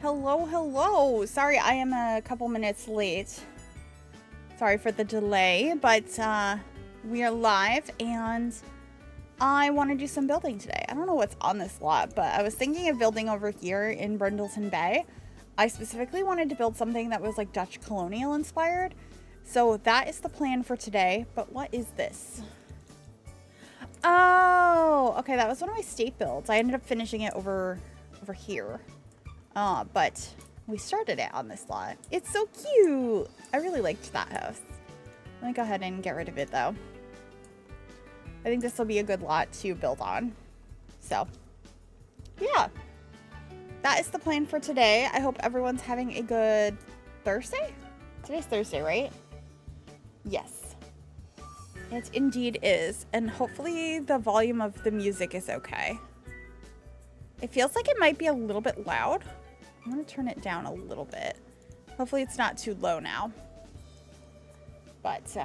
Hello, hello. Sorry, I am a couple minutes late. Sorry for the delay, but we are live and I want to do some building today. I don't know what's on this lot, but I was thinking of building over here in Brindleton Bay. I specifically wanted to build something that was like Dutch Colonial inspired. So that is the plan for today. But what is this? Oh, okay. That was one of my state builds. I ended up finishing it over here. But we started it on this lot. It's so cute. I really liked that house. Let me go ahead and get rid of it though. I think this will be a good lot to build on. So, yeah. That is the plan for today. I hope everyone's having a good Thursday? Today's Thursday, right? Yes. It indeed is. And hopefully the volume of the music is okay. It feels like it might be a little bit loud. I'm going to turn it down a little bit. Hopefully it's not too low now. But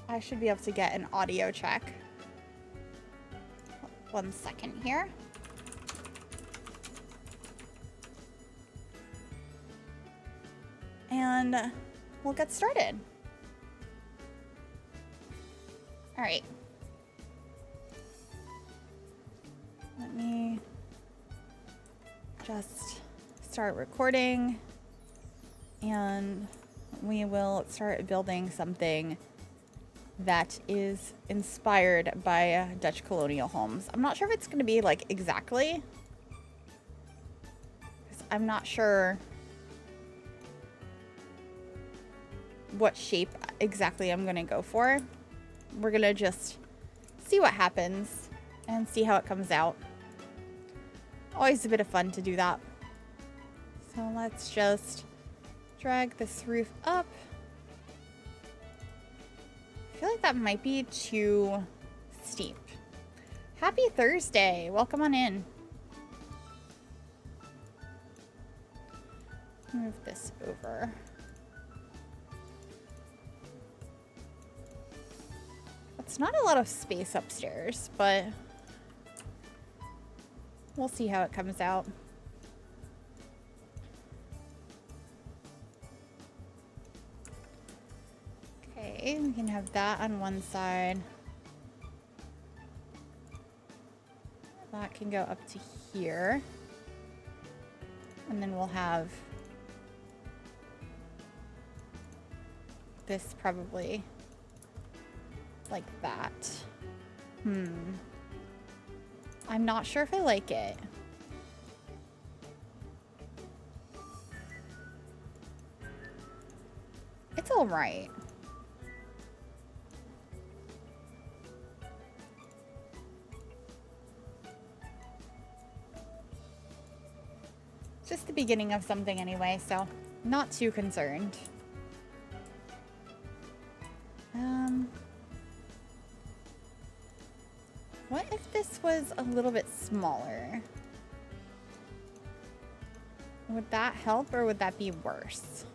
I should be able to get an audio check. 1 second here. And we'll get started. All right. Let me just start recording and we will start building something that is inspired by Dutch Colonial homes. I'm not sure if it's going to be like exactly, because I'm not sure what shape exactly I'm going to go for. We're going to just see what happens and see how it comes out. Always a bit of fun to do that. So let's just drag this roof up. I feel like that might be too steep. Happy Thursday. Welcome on in. Move this over. It's not a lot of space upstairs, but we'll see how it comes out. Okay, we can have that on one side. That can go up to here. And then we'll have this probably like that. I'm not sure if I like it. It's all right. Just the beginning of something anyway, so not too concerned. What if this was a little bit smaller? Would that help or would that be worse?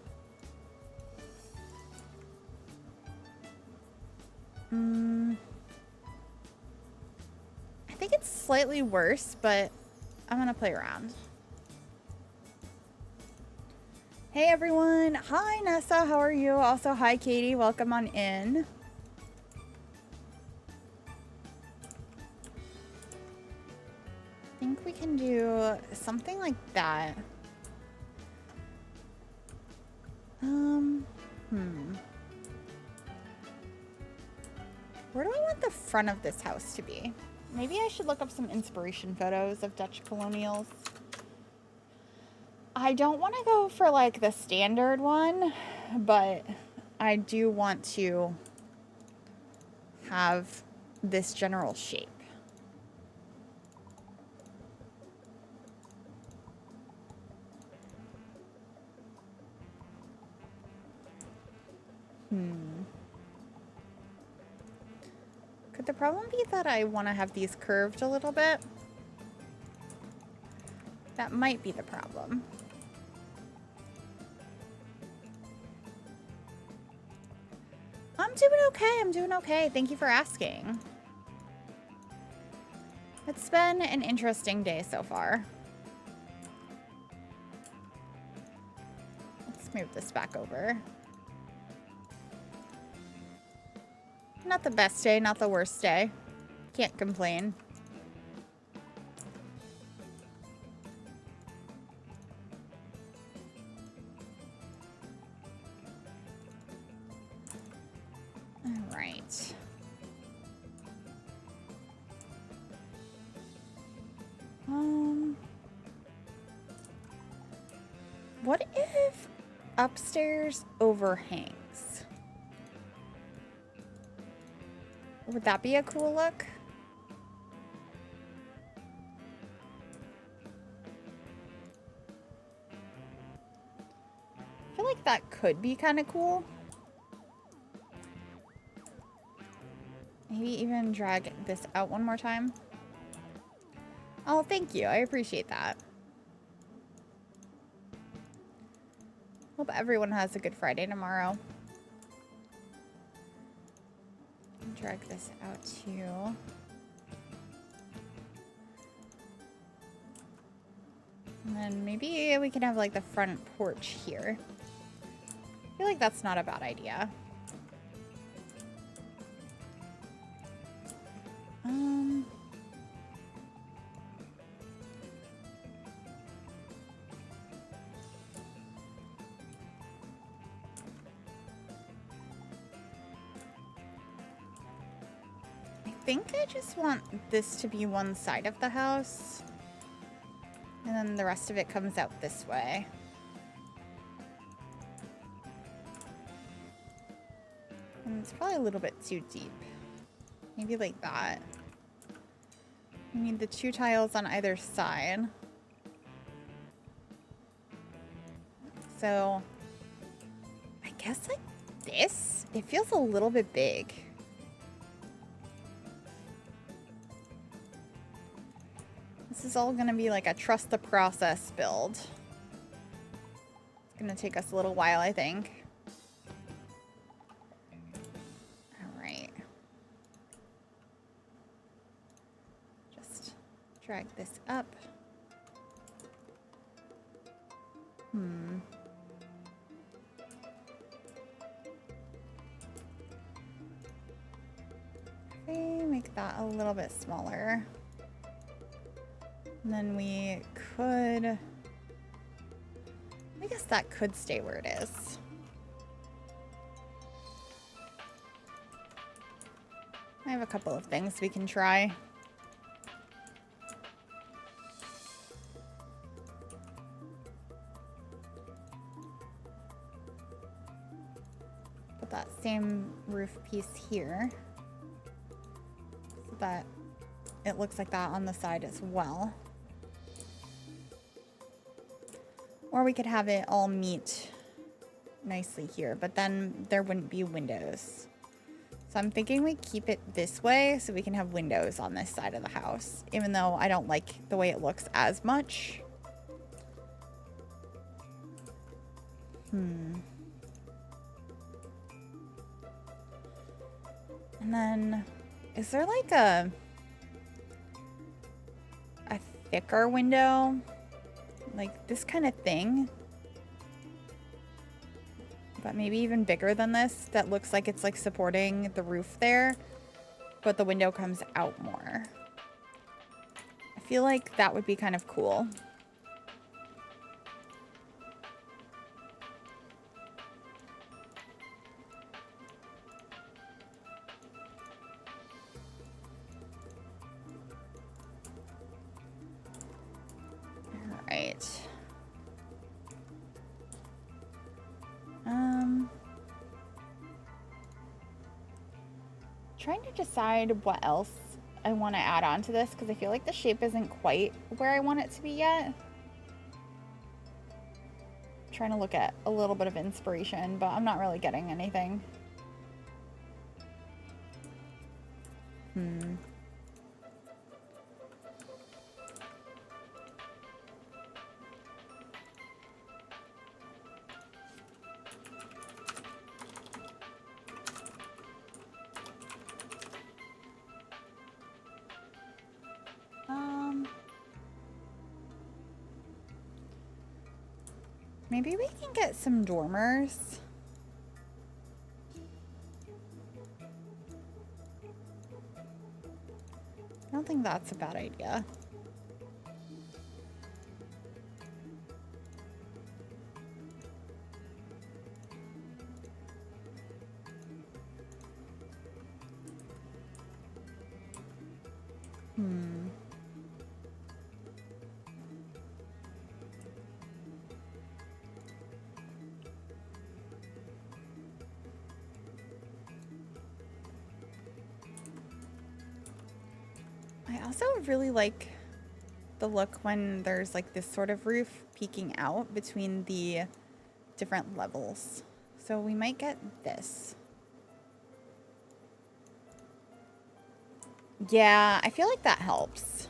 I think it's slightly worse, but I'm gonna play around. Hey everyone. Hi Nessa, how are you? Also, hi Katie, welcome on in. I think we can do something like that. Where do I want the front of this house to be? Maybe I should look up some inspiration photos of Dutch Colonials. I don't want to go for like the standard one, but I do want to have this general shape. Could the problem be that I want to have these curved a little bit? That might be the problem. I'm doing okay. I'm doing okay. Thank you for asking. It's been an interesting day so far. Let's move this back over. Not the best day, not the worst day. Can't complain. All right. What if upstairs overhangs? Would that be a cool look? I feel like that could be kind of cool. Maybe even drag this out one more time. Oh, thank you. I appreciate that. Hope everyone has a good Friday tomorrow. Drag this out too. And then maybe we can have like the front porch here. I feel like that's not a bad idea. I think I just want this to be one side of the house. And then the rest of it comes out this way. And it's probably a little bit too deep. Maybe like that. We need the 2 tiles on either side. So, I guess like this? It feels a little bit big. This is all gonna be like a trust the process build. It's gonna take us a little while, I think. All right. Just drag this up. Okay, make that a little bit smaller. And then we could, I guess that could stay where it is. I have a couple of things we can try. Put that same roof piece here so that it looks like that on the side as well. Or we could have it all meet nicely here, but then there wouldn't be windows. So I'm thinking we keep it this way so we can have windows on this side of the house, even though I don't like the way it looks as much. And then, is there like a thicker window? Like this kind of thing, but maybe even bigger than this, that looks like it's like supporting the roof there, but the window comes out more. I feel like that would be kind of cool. Right. Trying to decide what else I want to add on to this because I feel like the shape isn't quite where I want it to be yet. Trying to look at a little bit of inspiration, but I'm not really getting anything. Maybe we can get some dormers. I don't think that's a bad idea. I also really like the look when there's like this sort of roof peeking out between the different levels. So we might get this. Yeah, I feel like that helps.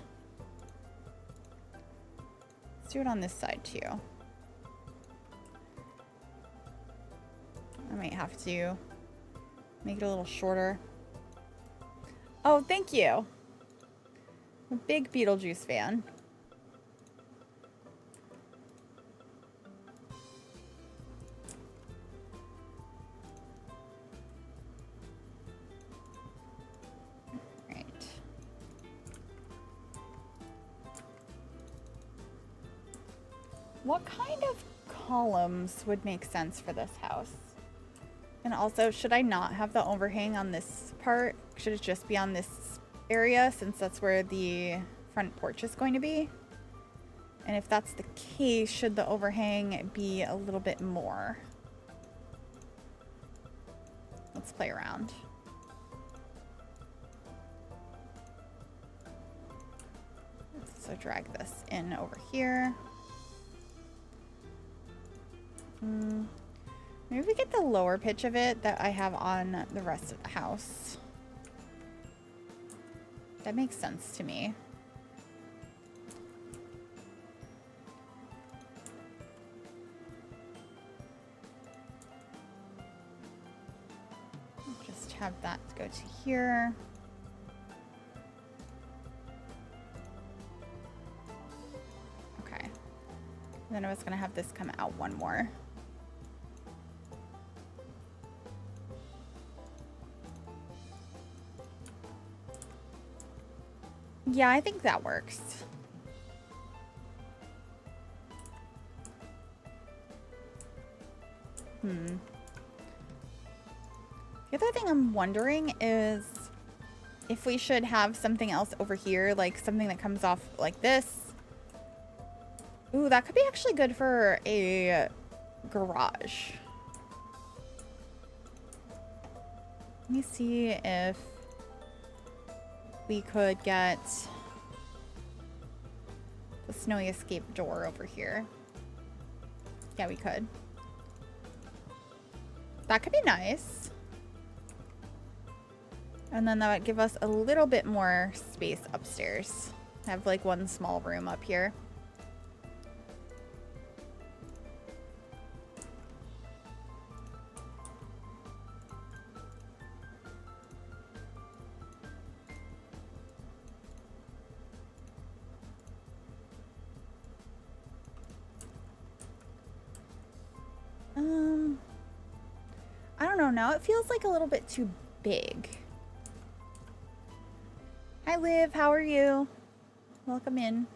Let's do it on this side too. I might have to make it a little shorter. Oh, thank you. I'm a big Beetlejuice fan. Right. What kind of columns would make sense for this house? And also, should I not have the overhang on this part? Should it just be on this area since that's where the front porch is going to be? And if that's the case, should the overhang be a little bit more? Let's play around. So drag this in over here. Maybe we get the lower pitch of it that I have on the rest of the house. That makes sense to me. Just have that go to here. Okay. And then I was going to have this come out one more. Yeah, I think that works. The other thing I'm wondering is if we should have something else over here, like something that comes off like this. Ooh, that could be actually good for a garage. Let me see if we could get the snowy escape door over here. Yeah, we could. That could be nice. And then that would give us a little bit more space upstairs. Have like one small room up here. I don't know. Now it feels like a little bit too big. Hi, Liv. How are you? Welcome in.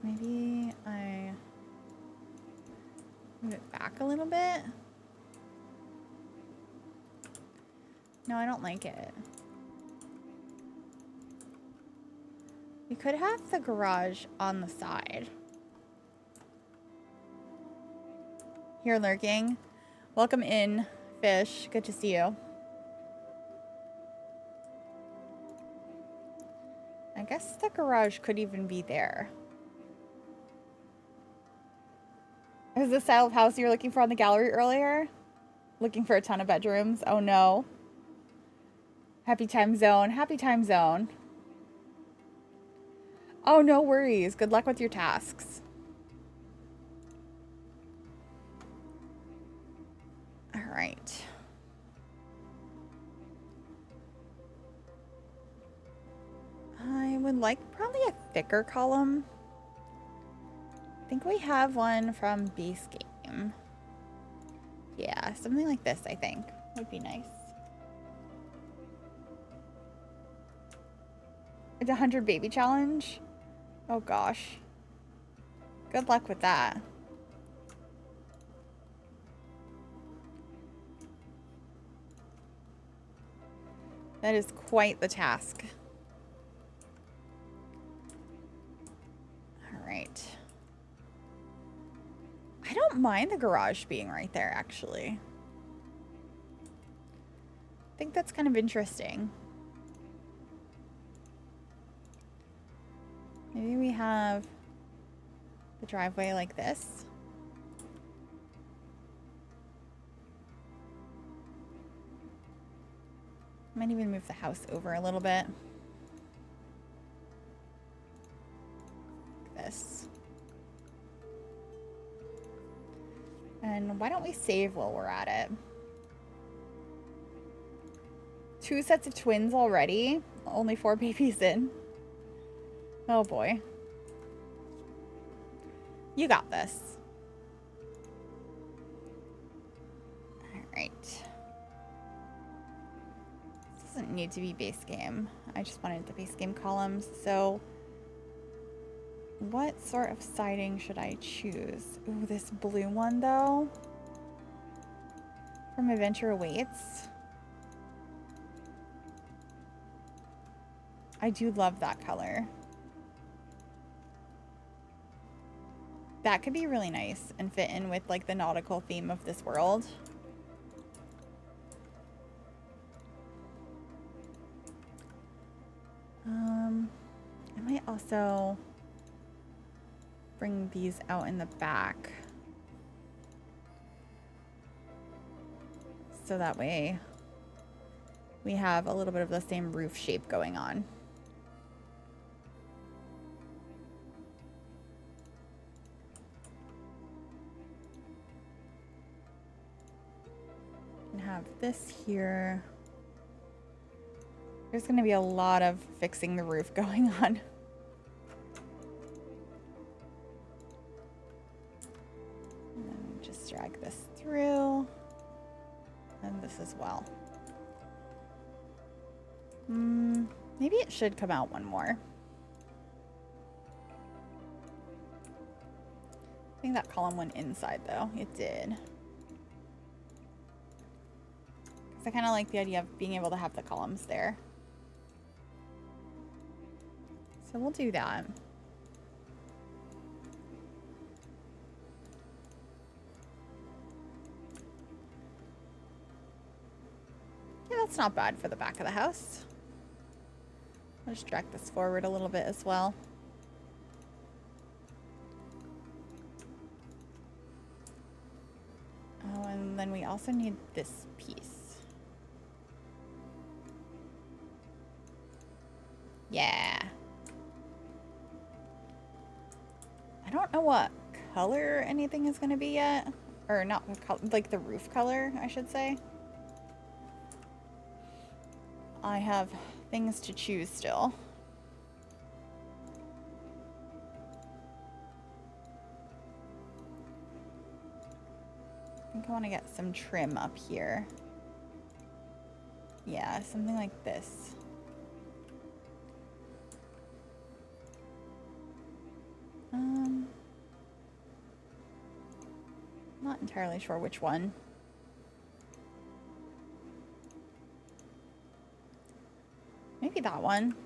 Maybe I move it back a little bit. No, I don't like it. We could have the garage on the side. Here lurking. Welcome in, Fish. Good to see you. I guess the garage could even be there. Is the style of house you were looking for on the gallery earlier? Looking for a ton of bedrooms? Oh no. Happy time zone. Happy time zone. Oh, no worries. Good luck with your tasks. All right. I would like probably a thicker column. I think we have one from base game. Yeah, something like this, I think, would be nice. It's a 100 baby challenge. Oh gosh. Good luck with that. That is quite the task. All right. I don't mind the garage being right there, actually. I think that's kind of interesting. Maybe we have the driveway like this. Might even move the house over a little bit. Like this. And why don't we save while we're at it? 2 sets of twins already. Only 4 babies in. Oh boy. You got this. Alright. This doesn't need to be base game. I just wanted the base game columns. So what sort of siding should I choose? Ooh, this blue one though. From Adventure Awaits. I do love that color. That could be really nice and fit in with like the nautical theme of this world. I might also bring these out in the back. So that way we have a little bit of the same roof shape going on. And have this here. There's going to be a lot of fixing the roof going on. And then just drag this through. And this as well. Maybe it should come out one more. I think that column went inside though. It did. Because I kind of like the idea of being able to have the columns there. So we'll do that. Yeah, that's not bad for the back of the house. I'll just drag this forward a little bit as well. Oh, and then we also need this piece. Yeah. I don't know what color anything is going to be yet. Or not, like the roof color, I should say. I have things to choose still. I think I want to get some trim up here. Yeah, something like this. Not entirely sure which one. Maybe that one.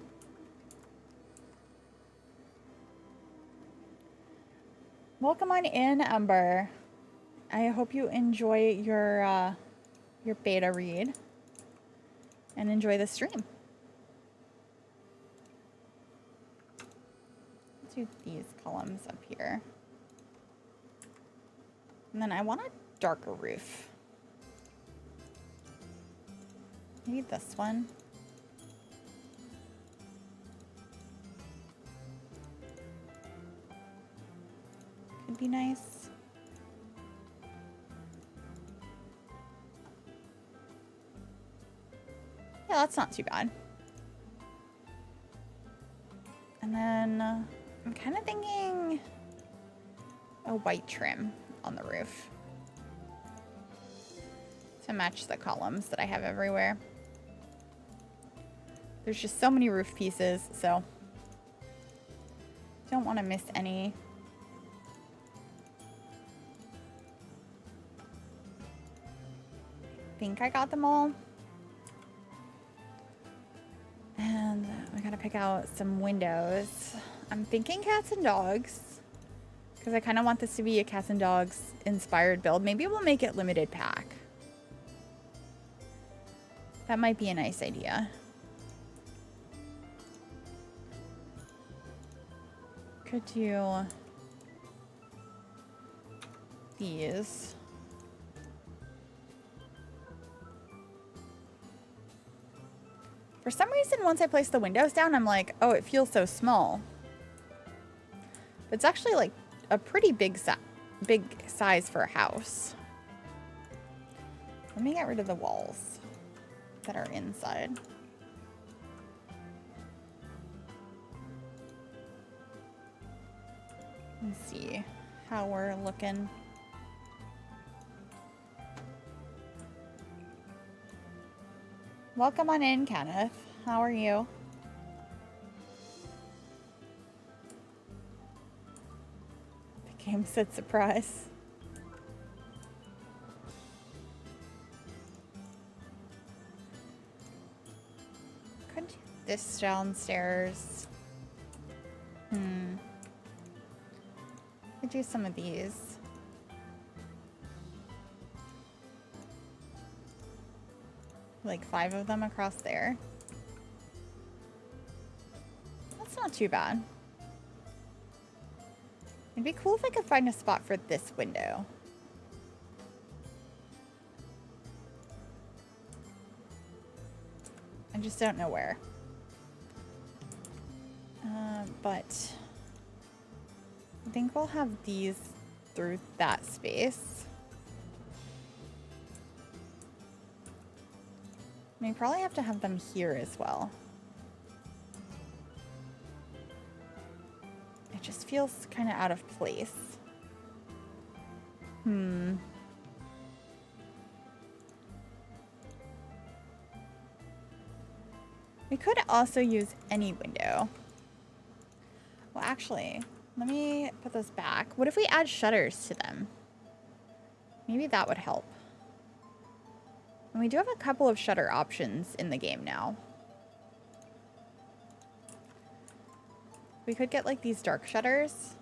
Welcome on in, Ember. I hope you enjoy your beta read and enjoy the stream. Let's do these columns up here. And then I want a darker roof. Maybe this one. Could be nice. Yeah, that's not too bad. And then I'm kind of thinking a white trim on the roof to match the columns that I have everywhere. There's just so many roof pieces, so don't want to miss any. I think I got them all. And we gotta pick out some windows. I'm thinking cats and dogs, because I kind of want this to be a cats and dogs inspired build. Maybe we'll make it limited pack. That might be a nice idea. Could do these. For some reason, once I place the windows down, I'm like, oh, it feels so small. But it's actually like a pretty big size for a house. Let me get rid of the walls that are inside. Let's see how we're looking. Welcome on in, Kenneth. How are you? The game said surprise. Could do this downstairs. Could do some of these. Like 5 of them across there. That's not too bad. It'd be cool if I could find a spot for this window. I just don't know where. But I think we'll have these through that space. We probably have to have them here as well. It just feels kind of out of place. We could also use any window. Well, actually, let me put those back. What if we add shutters to them? Maybe that would help. And we do have a couple of shutter options in the game now. We could get like these dark shutters.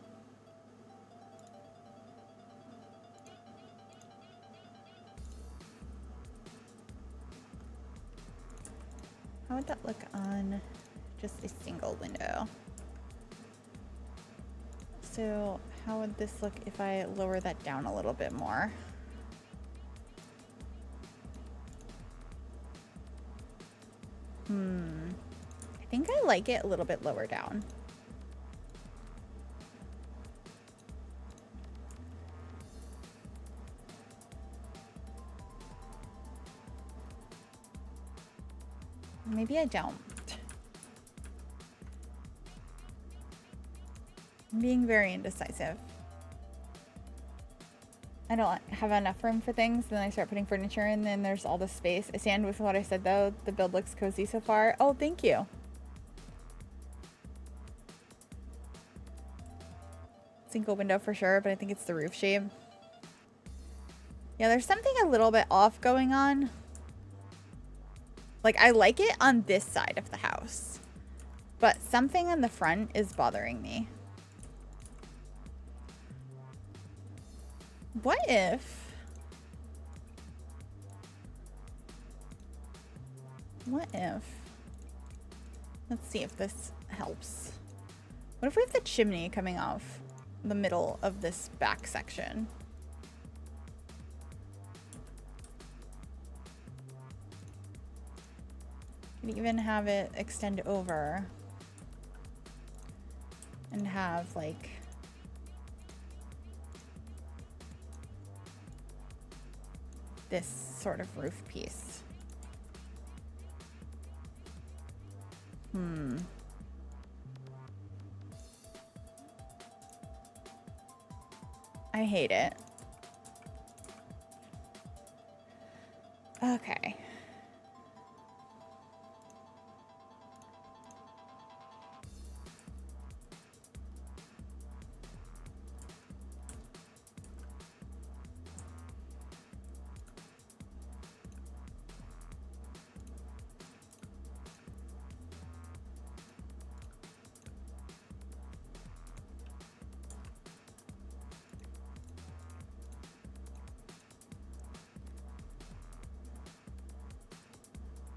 How would that look on just a single window? So how would this look if I lower that down a little bit more? I think I like it a little bit lower down. Maybe I don't. I'm being very indecisive. I don't have enough room for things, then I start putting furniture in, then there's all this space. I stand with what I said though. The build looks cozy so far. Oh, thank you. Single window for sure, but I think it's the roof shape. Yeah, there's something a little bit off going on. Like, I like it on this side of the house, but something on the front is bothering me. What if... Let's see if this helps. What if we have the chimney coming off the middle of this back section? You can even have it extend over and have like this sort of roof piece. I hate it. Okay.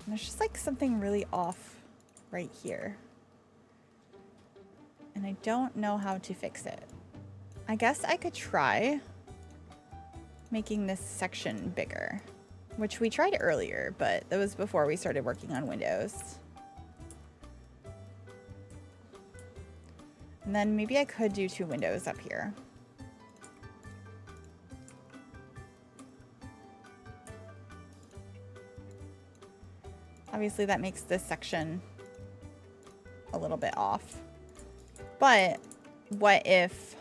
There's just like something really off right here. And I don't know how to fix it. I guess I could try making this section bigger, which we tried earlier, but that was before we started working on windows. And then maybe I could do 2 windows up here. Obviously that makes this section a little bit off. But what if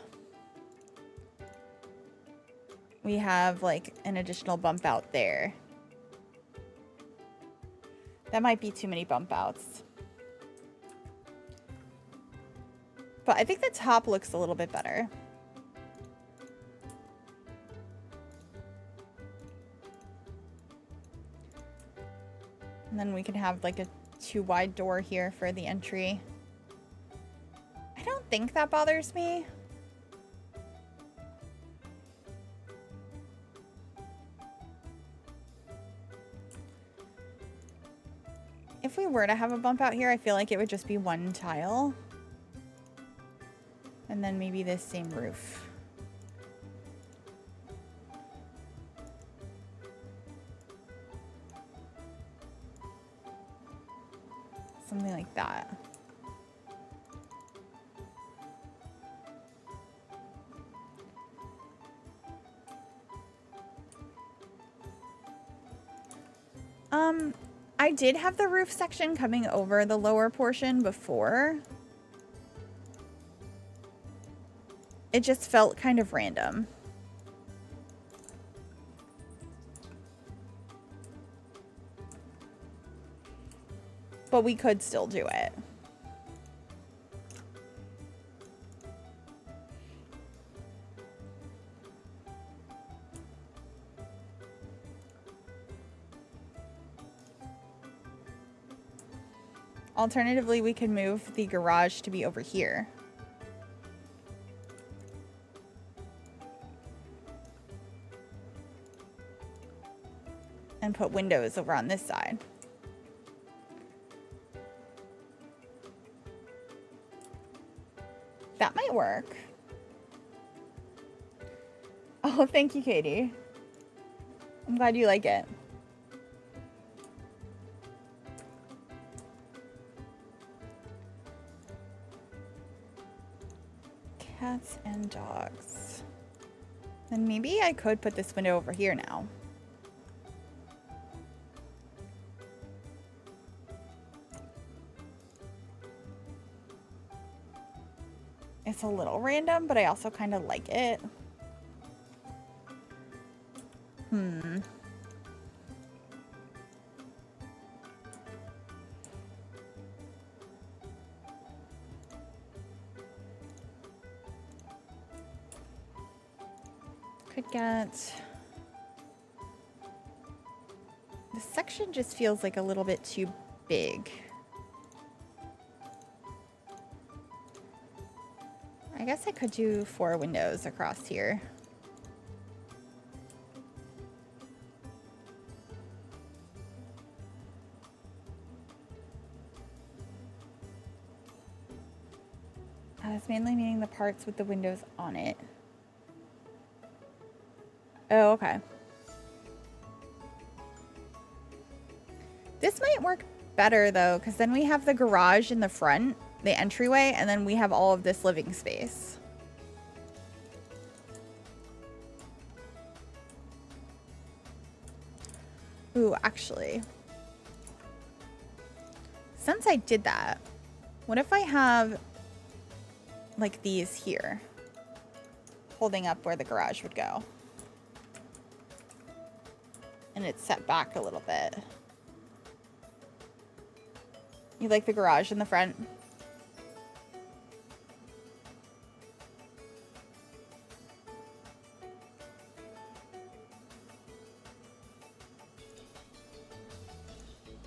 we have like an additional bump out there? That might be too many bump outs. But I think the top looks a little bit better. And then we can have like a 2 wide door here for the entry. I don't think that bothers me. If we were to have a bump out here, I feel like it would just be 1 tile. And then maybe this same roof. Something like that. I did have the roof section coming over the lower portion before. It just felt kind of random. But we could still do it. Alternatively, we could move the garage to be over here. And put windows over on this side. That might work. Oh, thank you, Katie. I'm glad you like it. Cats and dogs. Then maybe I could put this window over here now. It's a little random, but I also kind of like it. Could get... This section just feels like a little bit too big. I guess I could do 4 windows across here. I was mainly meaning the parts with the windows on it. Oh, okay. This might work better though, because then we have the garage in the front, the entryway, and then we have all of this living space. Ooh, actually, since I did that, what if I have like these here? holding up where the garage would go. And it's set back a little bit. You like the garage in the front?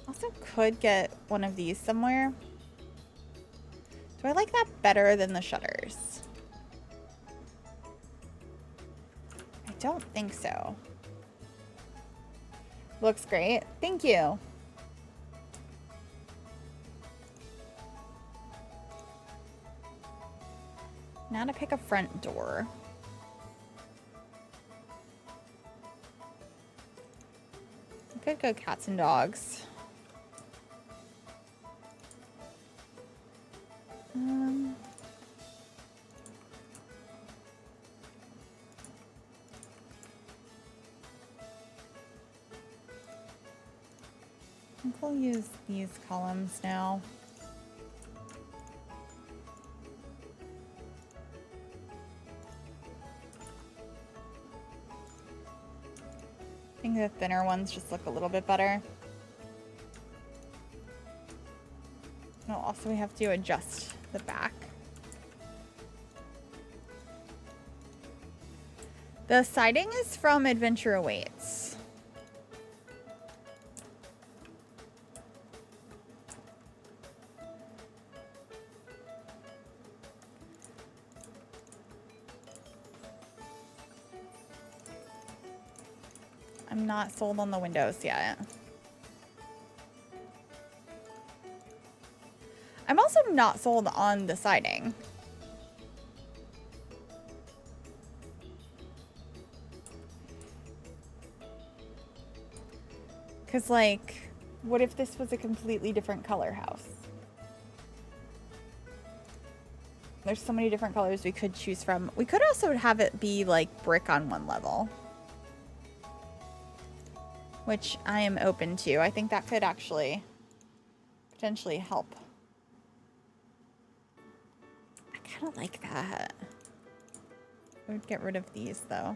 Also could get one of these somewhere. Do I like that better than the shutters? I don't think so. Looks great. Thank you. Now to pick a front door. I could go cats and dogs. I think we'll use these columns now. I think the thinner ones just look a little bit better. No, also we have to adjust the back. The siding is from Adventure Awaits. I'm not sold on the windows yet. I'm also not sold on the siding. Because, like, what if this was a completely different color house? There's so many different colors we could choose from. We could also have it be, like, brick on one level. Which I am open to. I think that could actually potentially help. I kind of like that. I would get rid of these, though.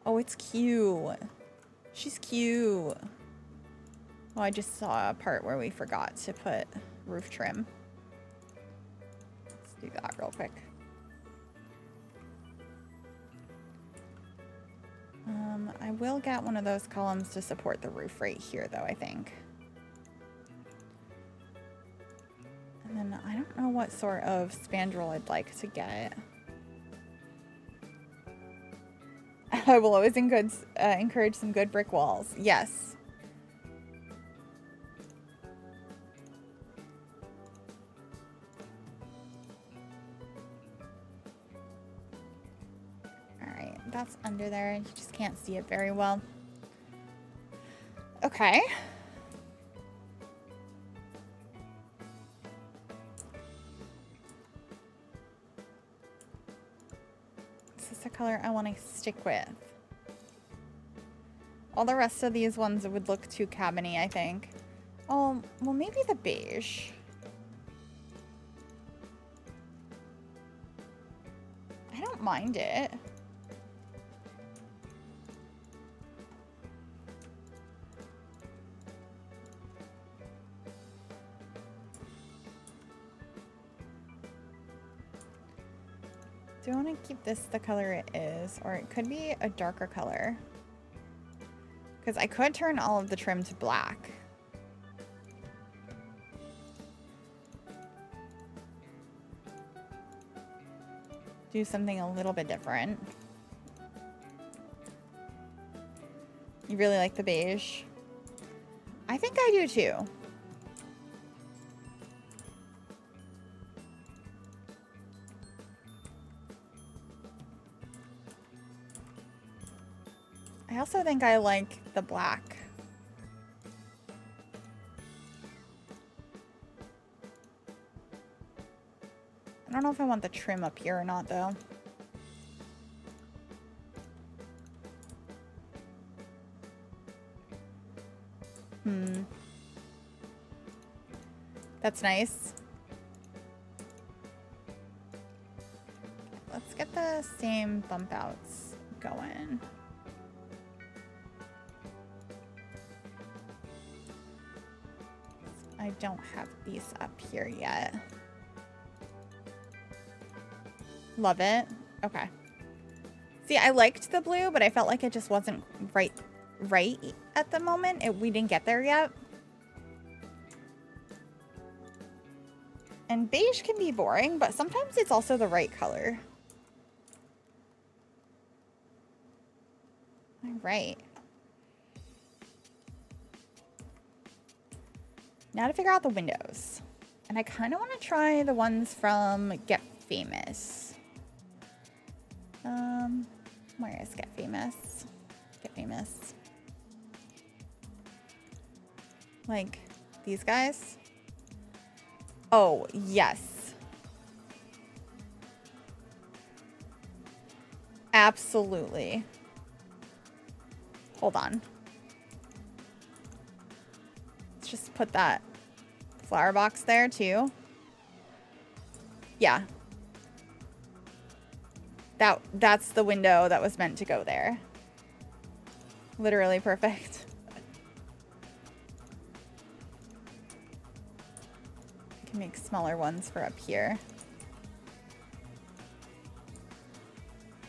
Oh, it's cute. She's cute. Oh, I just saw a part where we forgot to put roof trim. Let's do that real quick. I will get one of those columns to support the roof right here, though, I think. And then I don't know what sort of spandrel I'd like to get. I will always encourage some good brick walls. Yes. Alright, that's under there. You just can't see it very well. Okay. This is the color I want to stick with. All the rest of these ones would look too cabiny, I think. Oh, well, maybe the beige. I don't mind it. Do I want to keep this the color it is? Or it could be a darker color. Because I could turn all of the trim to black. Do something a little bit different. You really like the beige? I think I do too. I also think I like the black. I don't know if I want the trim up here or not, though. That's nice. the same bump outs going. I don't have these up here yet. Love it. Okay. See, I liked the blue, but I felt like it just wasn't right at the moment. We didn't get there yet. And beige can be boring, but sometimes it's also the right color. All right. Now to figure out the windows. And I kind of want to try the ones from Get Famous. Where is Get Famous? Get Famous. Like these guys? Oh, yes. Absolutely. Hold on. Let's just put that flower box there too. Yeah. That's the window that was meant to go there. Literally perfect. I can make smaller ones for up here.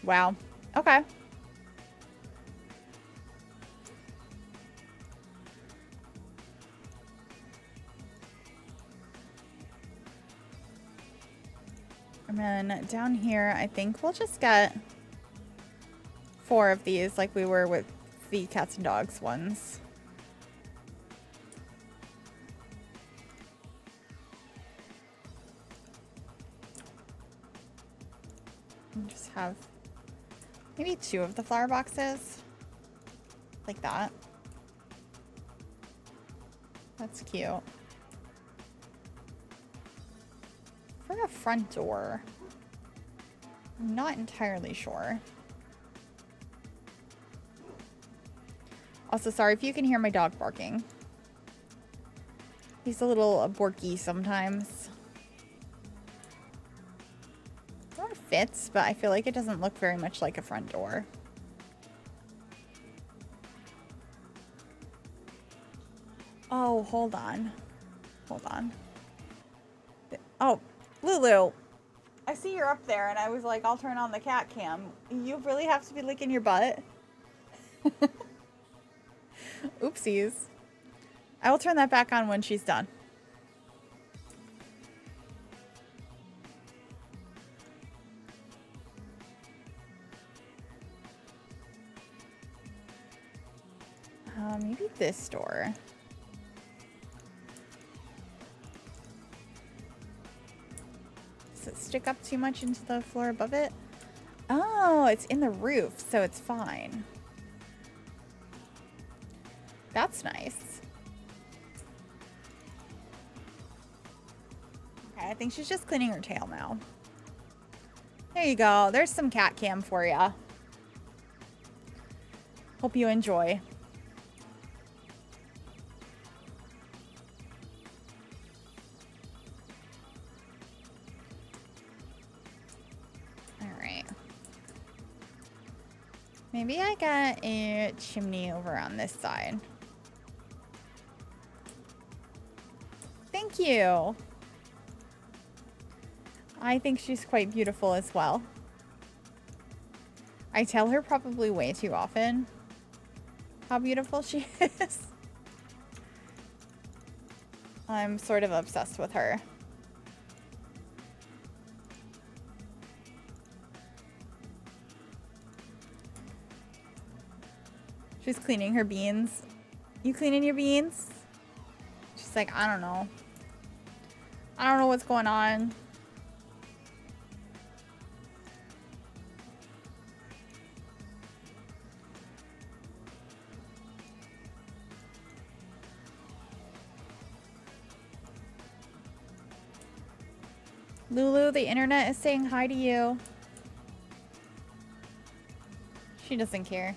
Wow. Okay. And then down here, I think we'll just get 4 of these like we were with the cats and dogs ones. And just have maybe 2 of the flower boxes like that. That's cute. For a front door, I'm not entirely sure. Also, sorry if you can hear my dog barking. He's a little borky sometimes. It fits, but I feel like it doesn't look very much like a front door. Oh, hold on. Hold on. Oh, Lulu. I see you're up there, and I was like, I'll turn on the cat cam. You really have to be licking your butt? Oopsies. I will turn that back on when she's done. Maybe this door. Does it stick up too much into the floor above it? Oh, it's in the roof, so it's fine. That's nice. Okay, I think she's just cleaning her tail now. There you go. There's some cat cam for ya. Hope you enjoy. Maybe I got a chimney over on this side. Thank you. I think she's quite beautiful as well. I tell her probably way too often how beautiful she is. I'm sort of obsessed with her. She's cleaning her beans. You cleaning your beans? She's like, I don't know. I don't know what's going on. Lulu, the internet is saying hi to you. She doesn't care.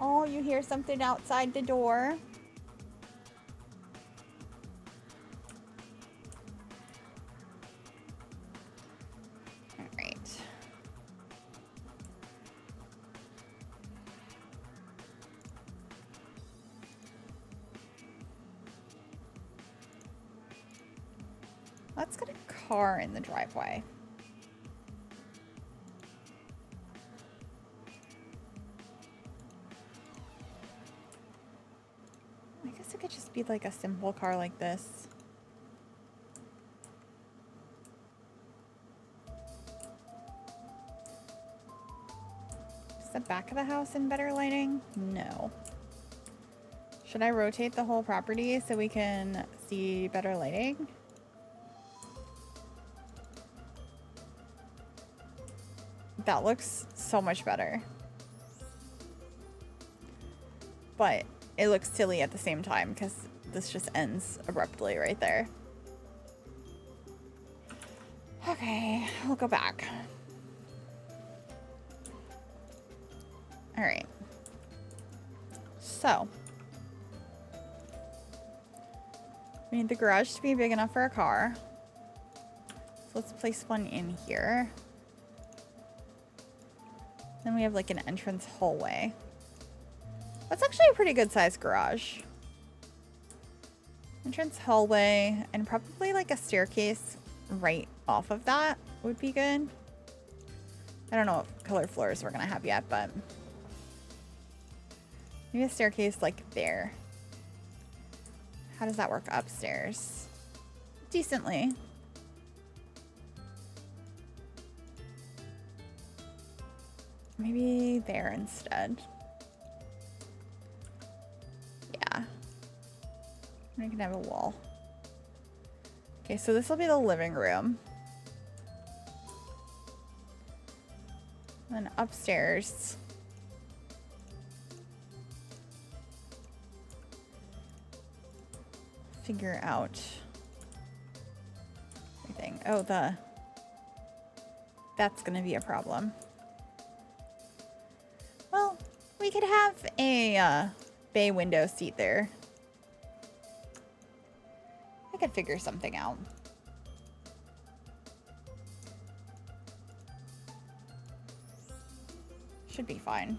Oh, you hear something outside the door? Let's get a car in the driveway. I guess it could just be like a simple car like this. Is the back of the house in better lighting? No. Should I rotate the whole property so we can see better lighting? That looks so much better. But it looks silly at the same time because this just ends abruptly right there. Okay, we'll go back. All right. So, we need the garage to be big enough for a car. So let's place one in here. Then we have like an entrance hallway. That's actually a pretty good sized garage. Entrance hallway and probably like a staircase right off of that would be good. I don't know what color floors we're gonna have yet, but maybe a staircase like there. How does that work upstairs? Decently. Maybe there instead. Yeah. I can have a wall. Okay, so this will be the living room. And then upstairs. Figure out everything. Oh, that's gonna be a problem. Well, we could have a bay window seat there. I could figure something out. Should be fine.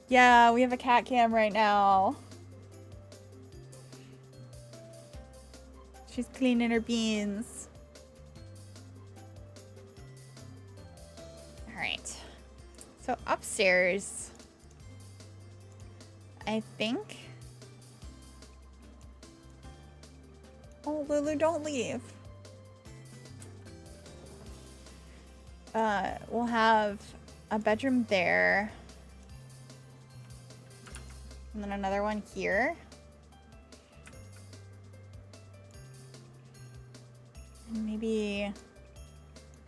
Yeah, we have a cat cam right now. She's cleaning her beans. All right. So upstairs, I think. Oh, Lulu, don't leave. We'll have a bedroom there. And then another one here. And maybe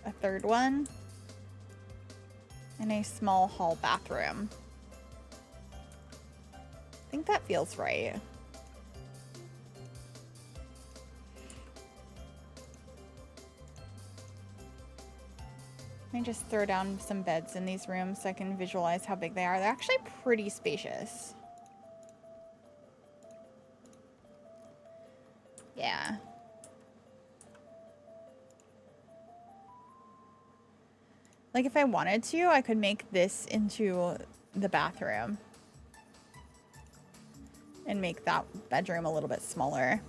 a third one. And a small hall bathroom. I think that feels right. Let me just throw down some beds in these rooms so I can visualize how big they are. They're actually pretty spacious. Yeah. Like if I wanted to, I could make this into the bathroom. And make that bedroom a little bit smaller.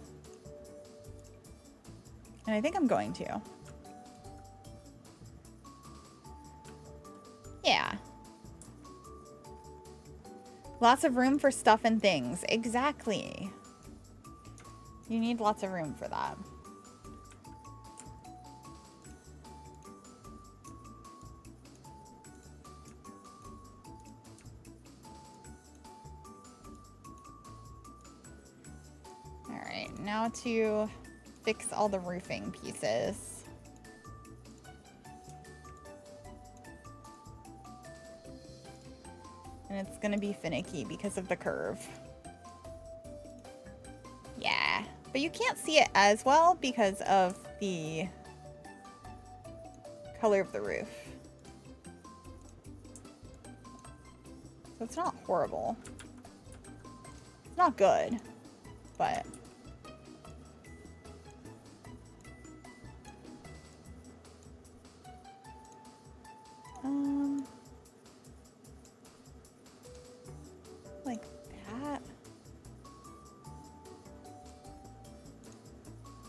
And I think I'm going to. Yeah. Lots of room for stuff and things. Exactly. You need lots of room for that. All right, now to fix all the roofing pieces. And it's gonna be finicky because of the curve. Yeah, but you can't see it as well because of the color of the roof. So it's not horrible. It's not good, but like that.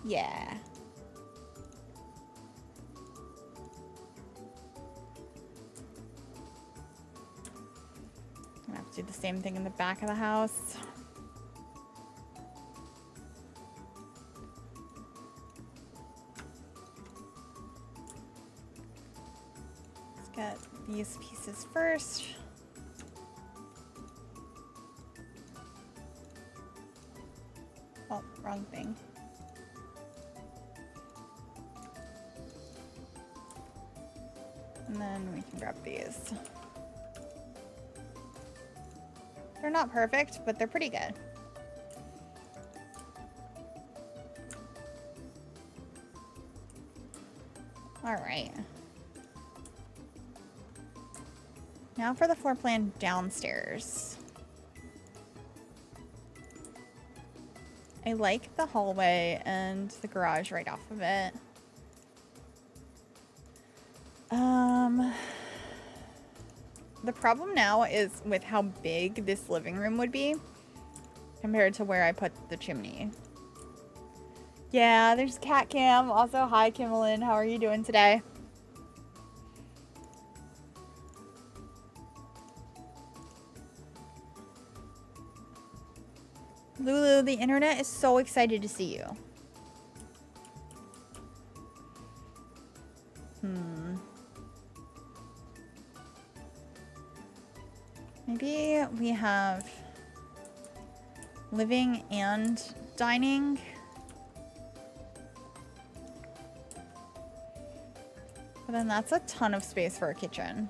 Yeah. I have to do the same thing in the back of the house. Let's get these pieces first. Oh, wrong thing. And then we can grab these. They're not perfect, but they're pretty good. All right. Now for the floor plan downstairs. I like the hallway and the garage right off of it. The problem now is with how big this living room would be compared to where I put the chimney. Yeah, there's Cat Cam. Also, hi, Kimmelin. How are you doing today? Lulu, the internet is so excited to see you. Maybe we have living and dining. But then that's a ton of space for a kitchen.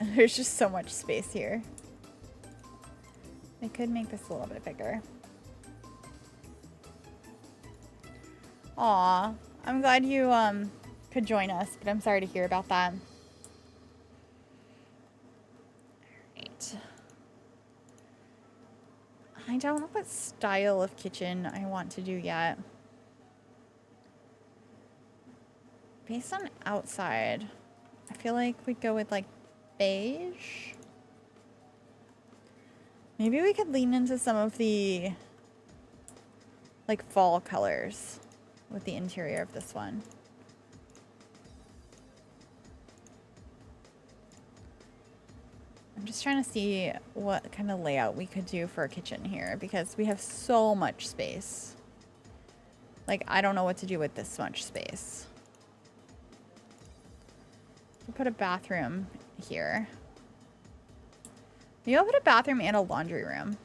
There's just so much space here. I could make this a little bit bigger. Aw, I'm glad you could join us, but I'm sorry to hear about that. Alright. I don't know what style of kitchen I want to do yet. Based on outside, I feel like we'd go with like beige. Maybe we could lean into some of the like fall colors with the interior of this one. I'm just trying to see what kind of layout we could do for a kitchen here because we have so much space. Like, I don't know what to do with this much space. We'll put a bathroom here. Maybe I'll put a bathroom and a laundry room.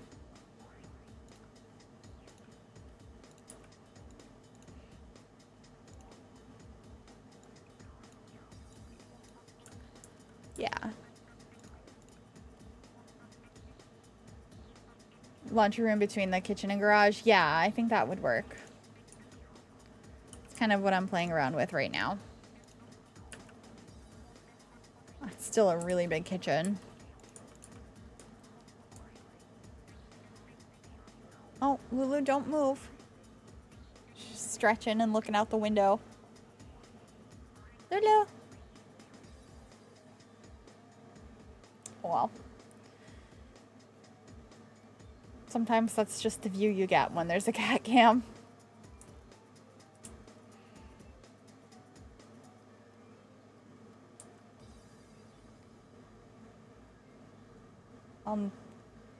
Yeah. Laundry room between the kitchen and garage. Yeah, I think that would work. It's kind of what I'm playing around with right now. It's still a really big kitchen. Oh, Lulu, don't move. She's stretching and looking out the window. Lulu. Well. Sometimes that's just the view you get when there's a cat cam.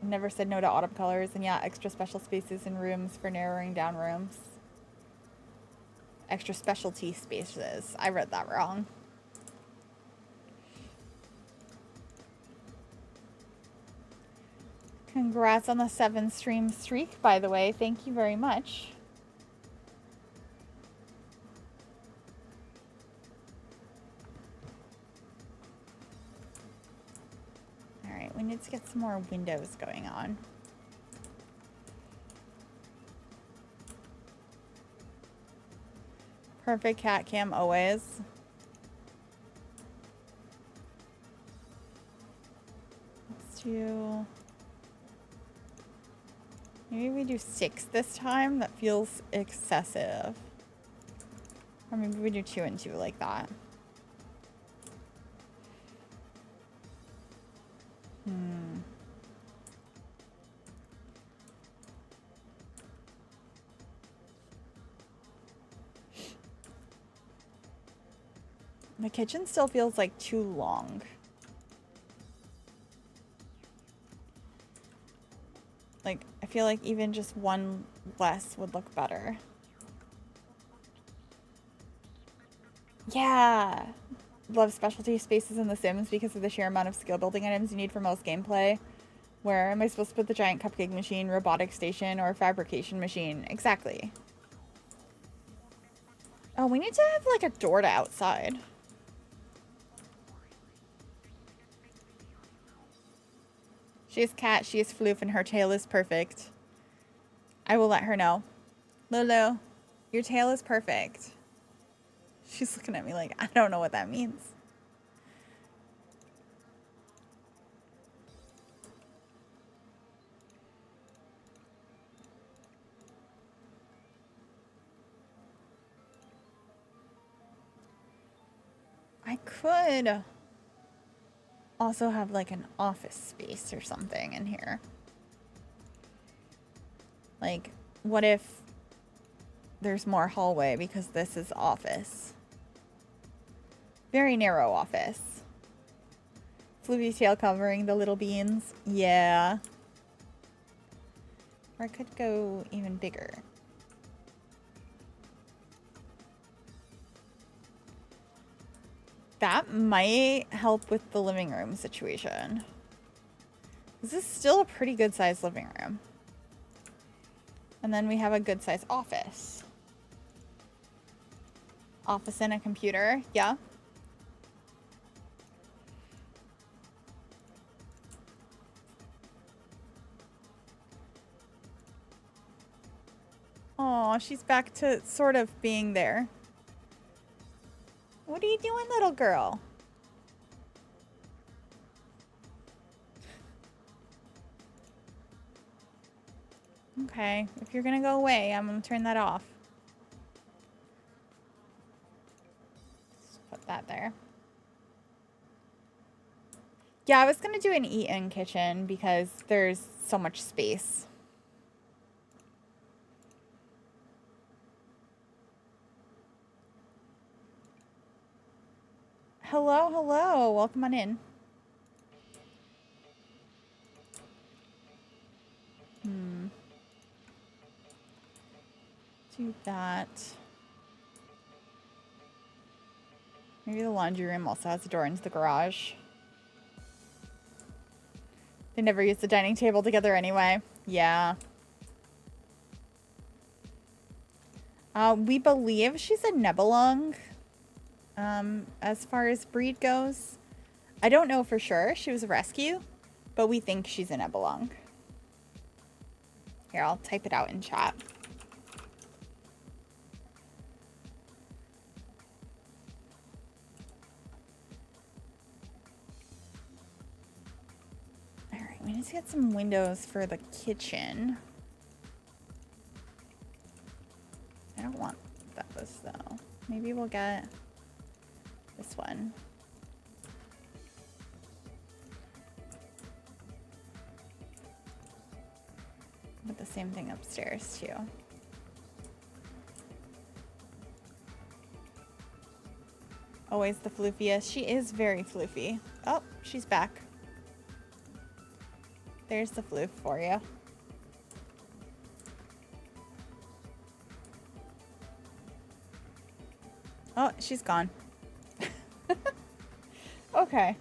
Never said no to autumn colors, and yeah, extra special spaces in rooms for narrowing down rooms. Extra specialty spaces. I read that wrong. Congrats on the 7-stream streak, by the way. Thank you very much. Alright, we need to get some more windows going on. Perfect cat cam always. Let's do... Maybe we do 6 this time. That feels excessive. Or maybe we do 2 and 2 like that. The kitchen still feels like too long. Like, I feel like even just one less would look better. Yeah! Love specialty spaces in The Sims because of the sheer amount of skill building items you need for most gameplay. Where am I supposed to put the giant cupcake machine, robotic station, or fabrication machine? Exactly. Oh, we need to have like a door to outside. She is cat, she is floof, and her tail is perfect. I will let her know. Lulu, your tail is perfect. She's looking at me like, I don't know what that means. I could also have like an office space or something in here. Like, what if there's more hallway because this is office? Very narrow office. Floofy tail covering the little beans. Yeah. Or I could go even bigger. That might help with the living room situation. This is still a pretty good sized living room. And then we have a good sized office. Office and a computer. Yeah. Aw, she's back to sort of being there. What are you doing, little girl? Okay, if you're gonna go away, I'm gonna turn that off. Just put that there. Yeah, I was gonna do an eat-in kitchen because there's so much space. Hello, hello. Welcome on in. Do that. Maybe the laundry room also has a door into the garage. They never use the dining table together anyway. Yeah. We believe she's a Nebelung. As far as breed goes. I don't know for sure. She was a rescue. But we think she's a Nebelung. Here, I'll type it out in chat. Alright, we need to get some windows for the kitchen. I don't want those though. Maybe we'll get this one. But the same thing upstairs too. Always the floofiest. She is very floofy. Oh, she's back. There's the floof for you. Oh, she's gone. Okay.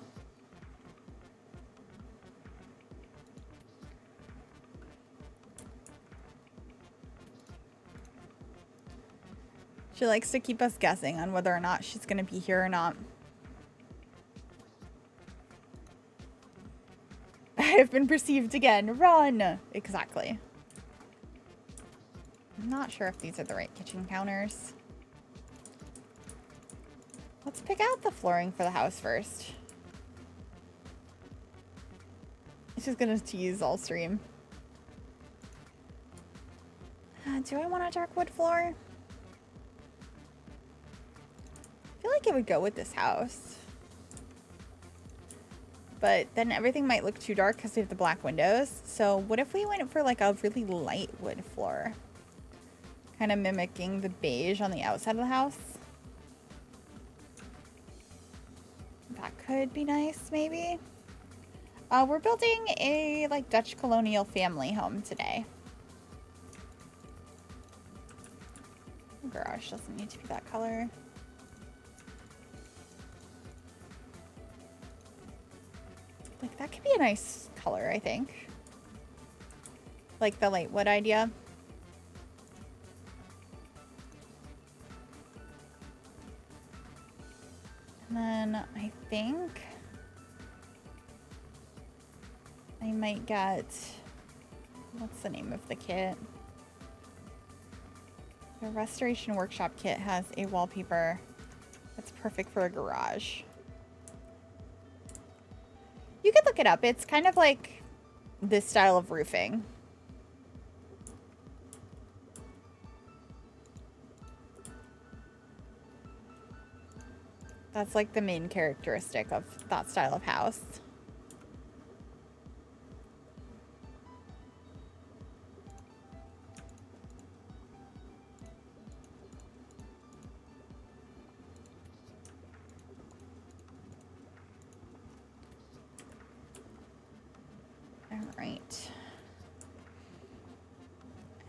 She likes to keep us guessing on whether or not she's going to be here or not. I have been perceived again. Run! Exactly. I'm not sure if these are the right kitchen counters. Let's pick out the flooring for the house first. She's going to tease all stream. Do I want a dark wood floor? I feel like it would go with this house. But then everything might look too dark because we have the black windows. So what if we went for like a really light wood floor? Kind of mimicking the beige on the outside of the house. That could be nice, maybe. We're building a like Dutch colonial family home today. Garage doesn't need to be that color. Like that could be a nice color, I think. Like the light wood idea. And then I think I might get, what's the name of the kit? The Restoration Workshop kit has a wallpaper that's perfect for a garage. You could look it up. It's kind of like this style of roofing. That's like the main characteristic of that style of house. All right.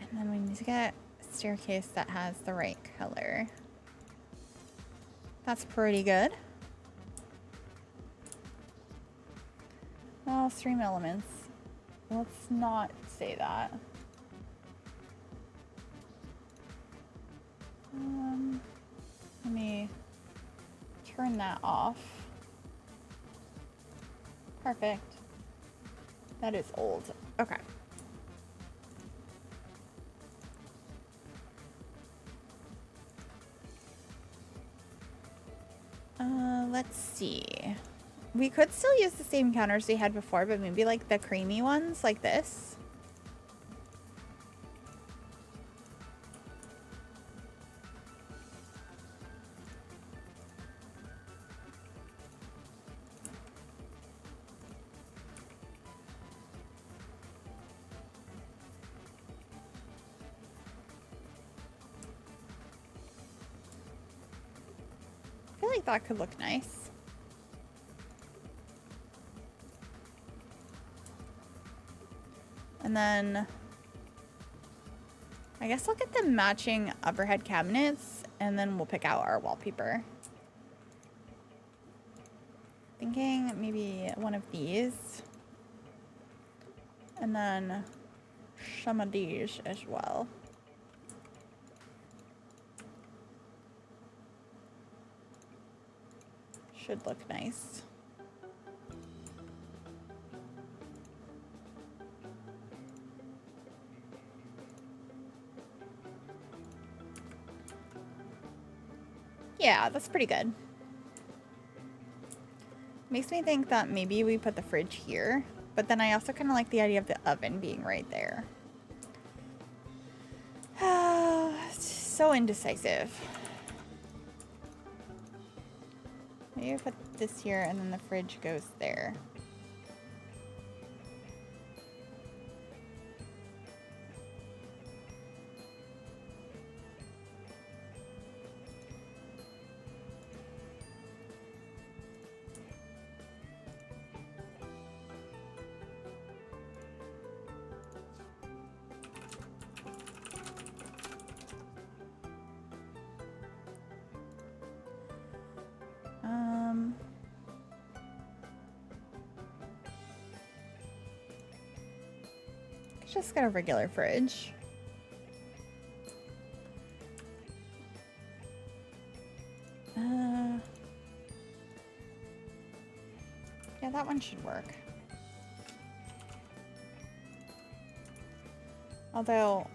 And then we need to get a staircase that has the right color. That's pretty good. Well, stream elements. Let's not say that. Let me turn that off. Perfect. That is old. Okay. Let's see. We could still use the same counters we had before, but maybe like the creamy ones like this. I feel like that could look nice. And then I guess I'll get the matching overhead cabinets and then we'll pick out our wallpaper. Thinking maybe one of these. And then some of these as well. Should look nice. Yeah, that's pretty good. Makes me think that maybe we put the fridge here, but then I also kind of like the idea of the oven being right there. So indecisive. Maybe I put this here and then the fridge goes there. Just got a regular fridge. Yeah, that one should work. Although,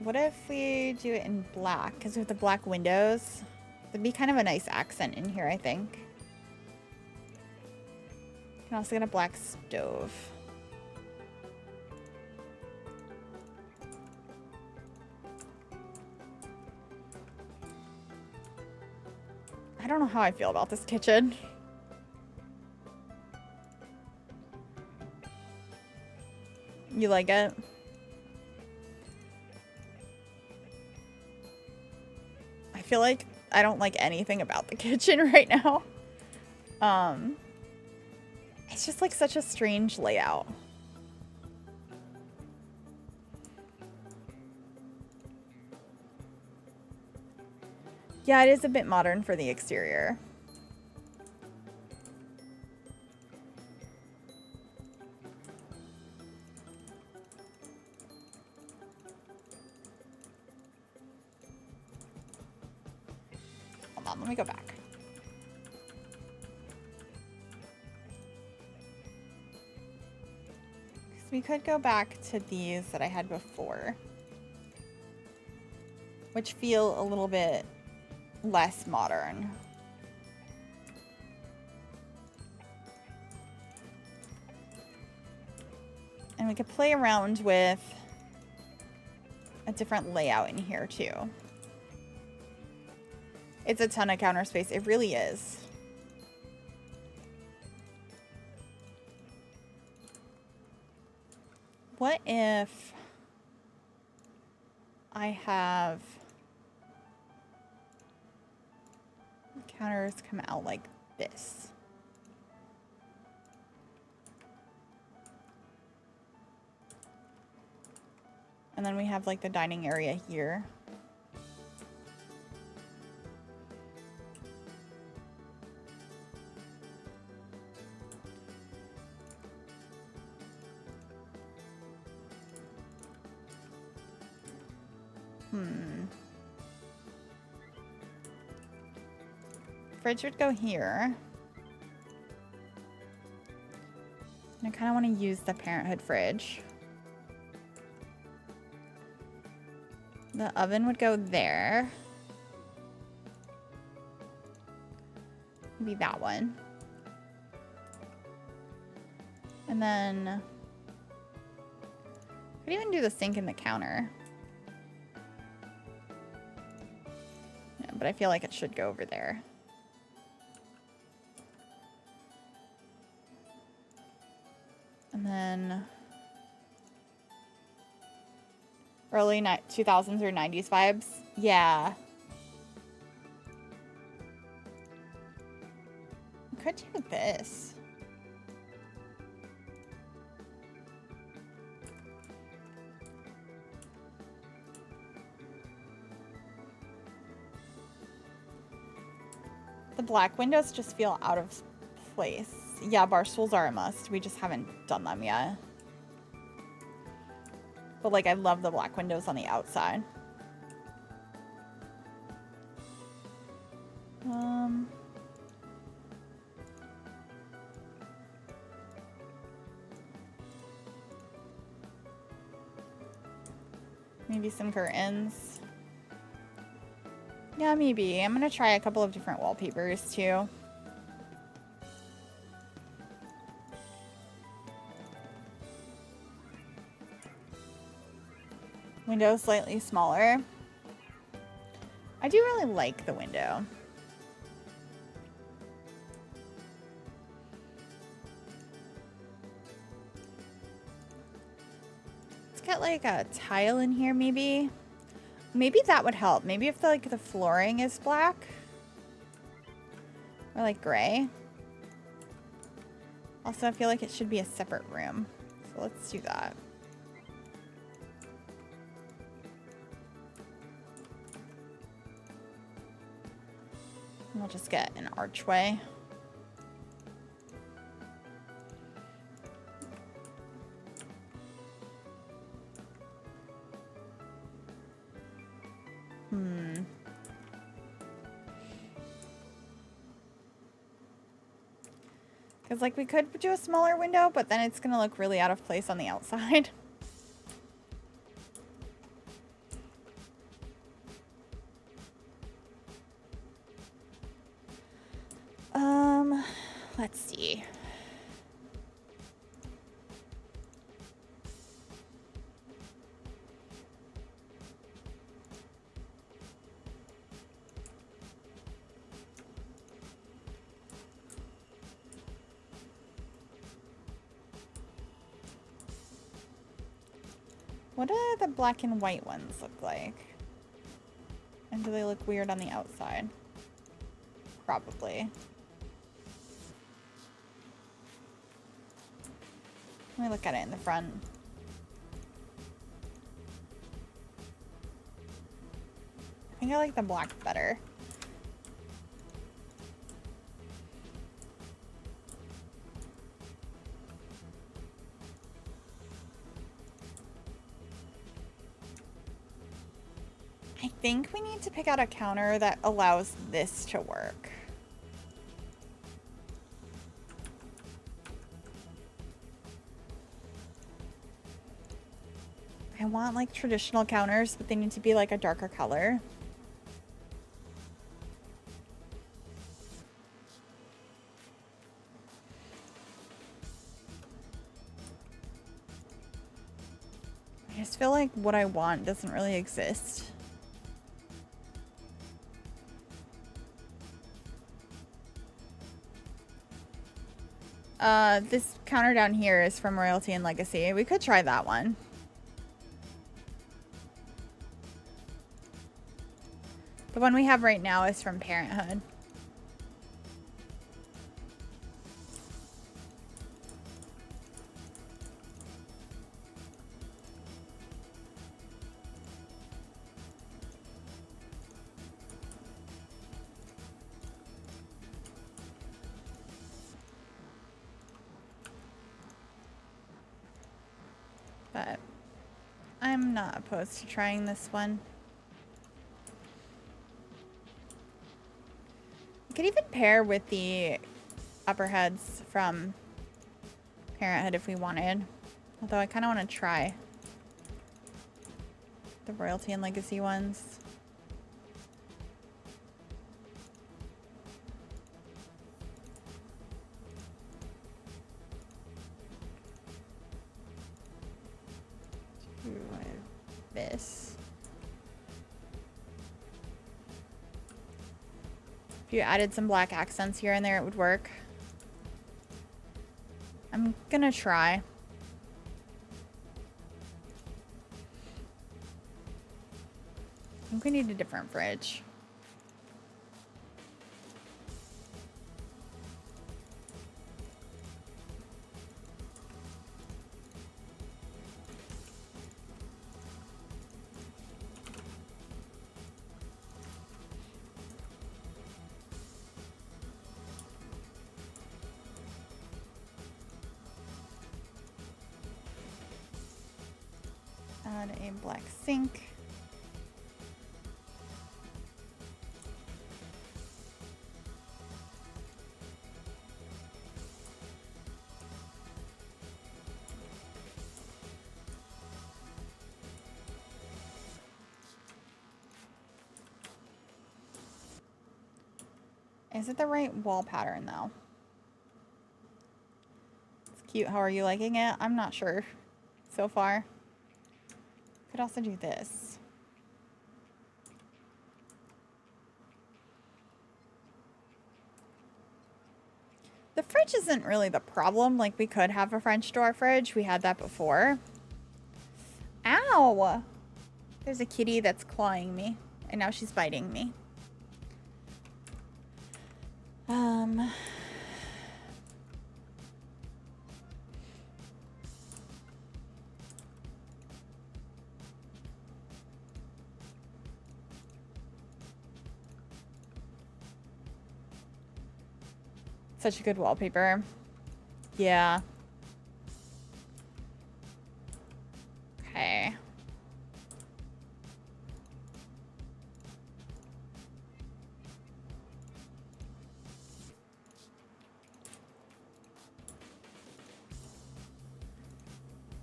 what if we do it in black? Because with the black windows, that'd be kind of a nice accent in here, I think. You can also get a black stove. I don't know how I feel about this kitchen. You like it? I feel like I don't like anything about the kitchen right now. It's just like such a strange layout. Yeah, it is a bit modern for the exterior. Hold on, let me go back. So we could go back to these that I had before, which feel a little bit less modern. And we could play around with a different layout in here too. It's a ton of counter space. It really is. What if I have counters come out like this? And then we have like the dining area here. Fridge would go here. And I kind of want to use the Parenthood fridge. The oven would go there. Maybe that one. And then I could even do the sink and the counter. Yeah, but I feel like it should go over there. And then early 2000s or 90s vibes. Yeah. I could do this. The black windows just feel out of place. Yeah, bar stools are a must. We just haven't done them yet. But like, I love the black windows on the outside. Maybe some curtains. Yeah, maybe. I'm gonna try a couple of different wallpapers too. Window slightly smaller. I do really like the window. Let's get like a tile in here maybe. Maybe that would help. Maybe if the flooring is black or like gray. Also, I feel like it should be a separate room. So let's do that. We'll just get an archway. Because like we could do a smaller window, but then it's gonna look really out of place on the outside. Let's see. What do the black and white ones look like? And do they look weird on the outside? Probably. Let me look at it in the front. I think I like the black better. I think we need to pick out a counter that allows this to work. I want like traditional counters, but they need to be like a darker color. I just feel like what I want doesn't really exist. This counter down here is from Royalty and Legacy. We could try that one. The one we have right now is from Parenthood. But I'm not opposed to trying this one. You could even pair with the upper heads from Parenthood if we wanted. Although I kind of want to try the Royalty and Legacy ones. This. If you added some black accents here and there, it would work. I'm gonna try. I think we need a different fridge. Add a black sink. Is it the right wall pattern though? It's cute. How are you liking it? I'm not sure so far. Could also do this. The fridge isn't really the problem. Like, we could have a French door fridge. We had that before. Ow! There's a kitty that's clawing me. And now she's biting me. Such a good wallpaper. Yeah. Okay.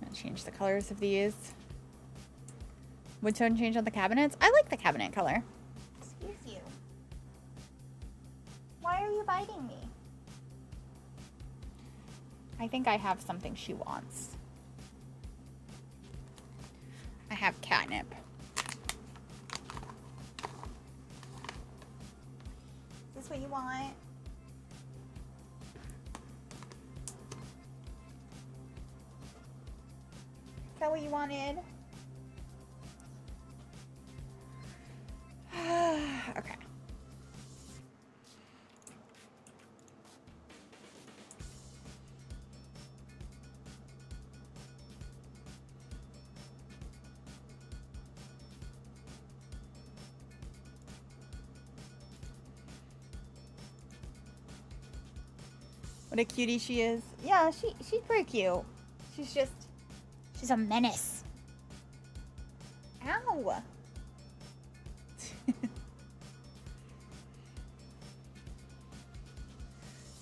I'm gonna change the colors of these. Wood tone change on the cabinets? I like the cabinet color. Excuse you. Why are you biting me? I think I have something she wants. I have catnip. Is this what you want? Is that what you wanted? Okay. What a cutie she is. Yeah, she's pretty cute. She's a menace. Ow.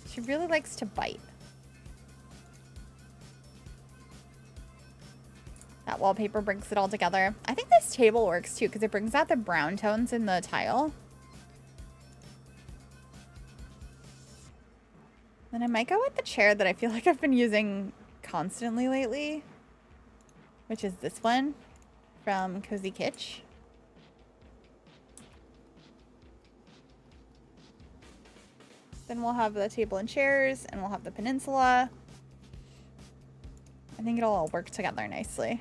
She really likes to bite. That wallpaper brings it all together. I think this table works too because it brings out the brown tones in the tile. Then I might go with the chair that I feel like I've been using constantly lately, which is this one from Cozy Kitsch. Then we'll have the table and chairs, and we'll have the peninsula. I think it'll all work together nicely.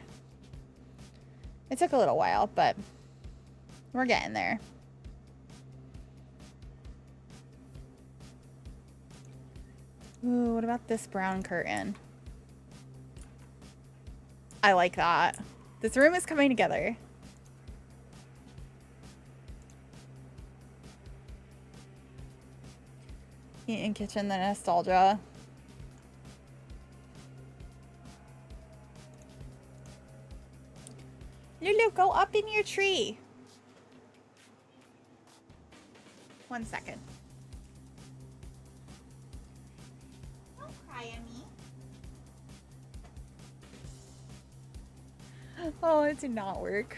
It took a little while, but we're getting there. Ooh, what about this brown curtain? I like that. This room is coming together. Eating kitchen, the nostalgia. Lulu, go up in your tree. 1 second. Don't cry at me. Oh, it did not work.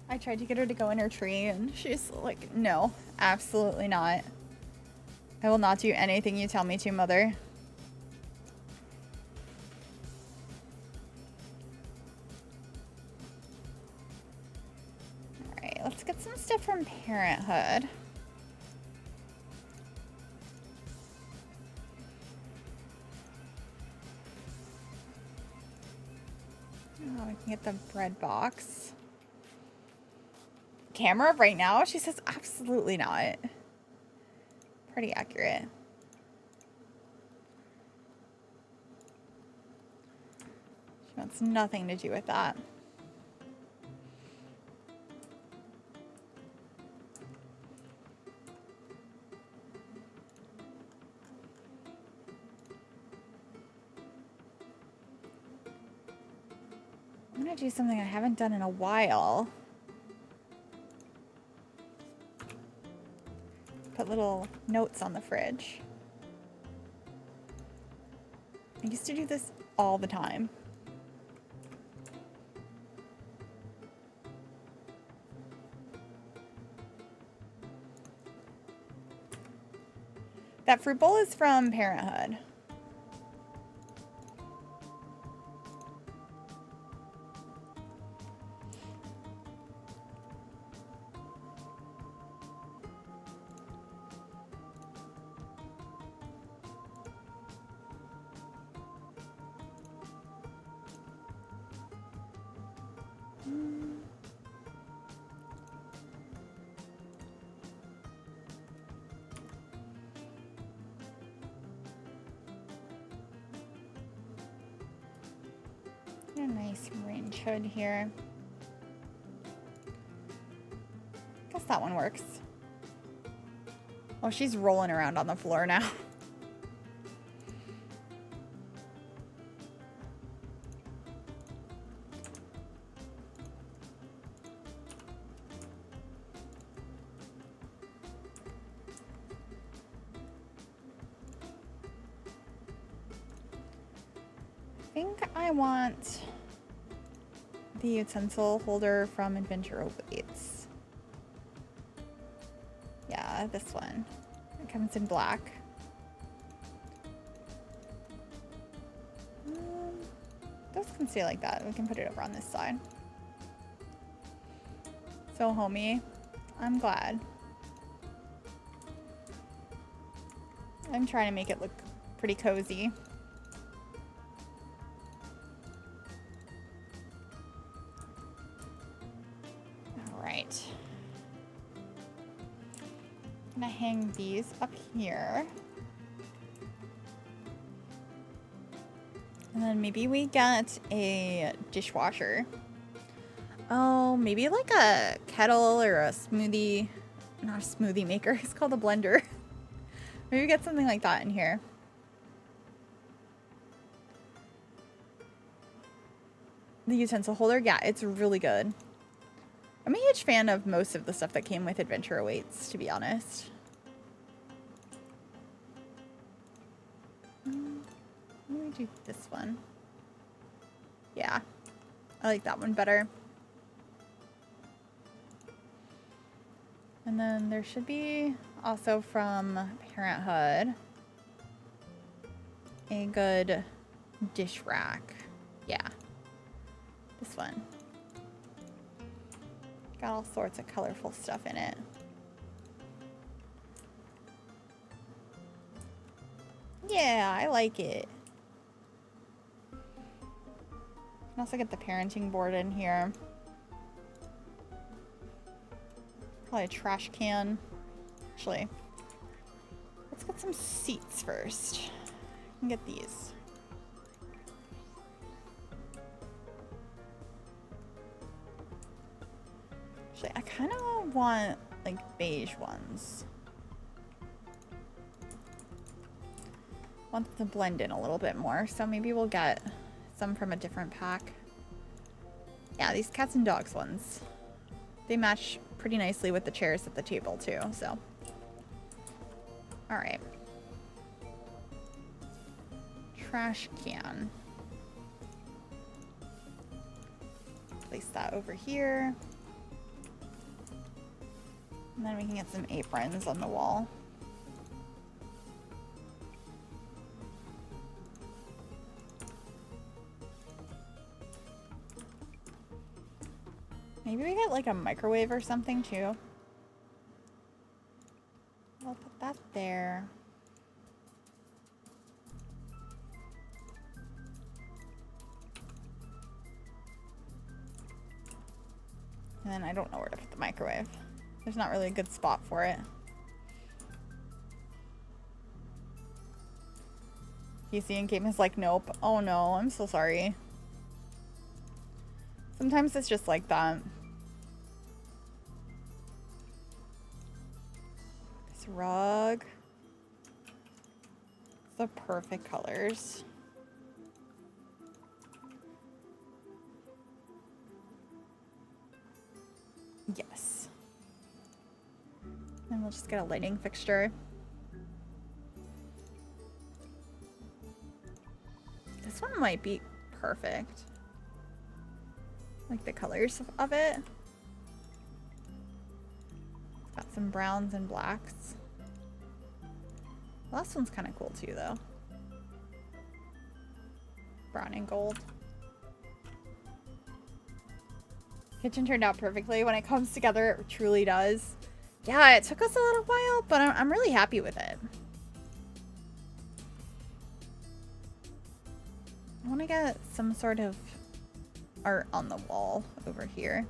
I tried to get her to go in her tree and she's like, no, absolutely not. I will not do anything you tell me to, Mother. Alright, let's get some stuff from Parenthood. Oh, we can get the bread box. Camera right now? She says absolutely not. Pretty accurate. She wants nothing to do with that. I'm gonna do something I haven't done in a while. Put little notes on the fridge. I used to do this all the time. That fruit bowl is from Parenthood. A nice range hood here. Guess that one works. Oh, she's rolling around on the floor now. I think I want the utensil holder from Adventure Awaits. Yeah, this one. It comes in black. Those can stay like that. We can put it over on this side. So homey. I'm glad. I'm trying to make it look pretty cozy. Alright. I'm gonna hang these up here. And then maybe we get a dishwasher. Oh, maybe like a kettle or a smoothie. Not a smoothie maker. It's called a blender. Maybe we get something like that in here. The utensil holder, yeah, it's really good. I'm a huge fan of most of the stuff that came with Adventure Awaits, to be honest. Let me do this one. Yeah, I like that one better. And then there should be also from Parenthood a good dish rack. Yeah, this one. Got all sorts of colorful stuff in it. Yeah, I like it. Can also get the parenting board in here. Probably a trash can. Actually, let's get some seats first. I can get these. Actually, I kind of want like beige ones. Want them to blend in a little bit more, so maybe we'll get some from a different pack. Yeah, these cats and dogs ones. They match pretty nicely with the chairs at the table too, so. All right. Trash can. Place that over here. And then we can get some aprons on the wall. Maybe we get like a microwave or something too. I'll put that there. And then I don't know where to put the microwave. There's not really a good spot for it. PC and Game is like, nope. Oh no, I'm so sorry. Sometimes it's just like that. This rug. The perfect colors. Yes. And we'll just get a lighting fixture. This one might be perfect. Like the colors of it. It's got some browns and blacks. The last one's kind of cool too, though. Brown and gold. Kitchen turned out perfectly. When it comes together, it truly does. Yeah, it took us a little while, but I'm really happy with it. I want to get some sort of art on the wall over here.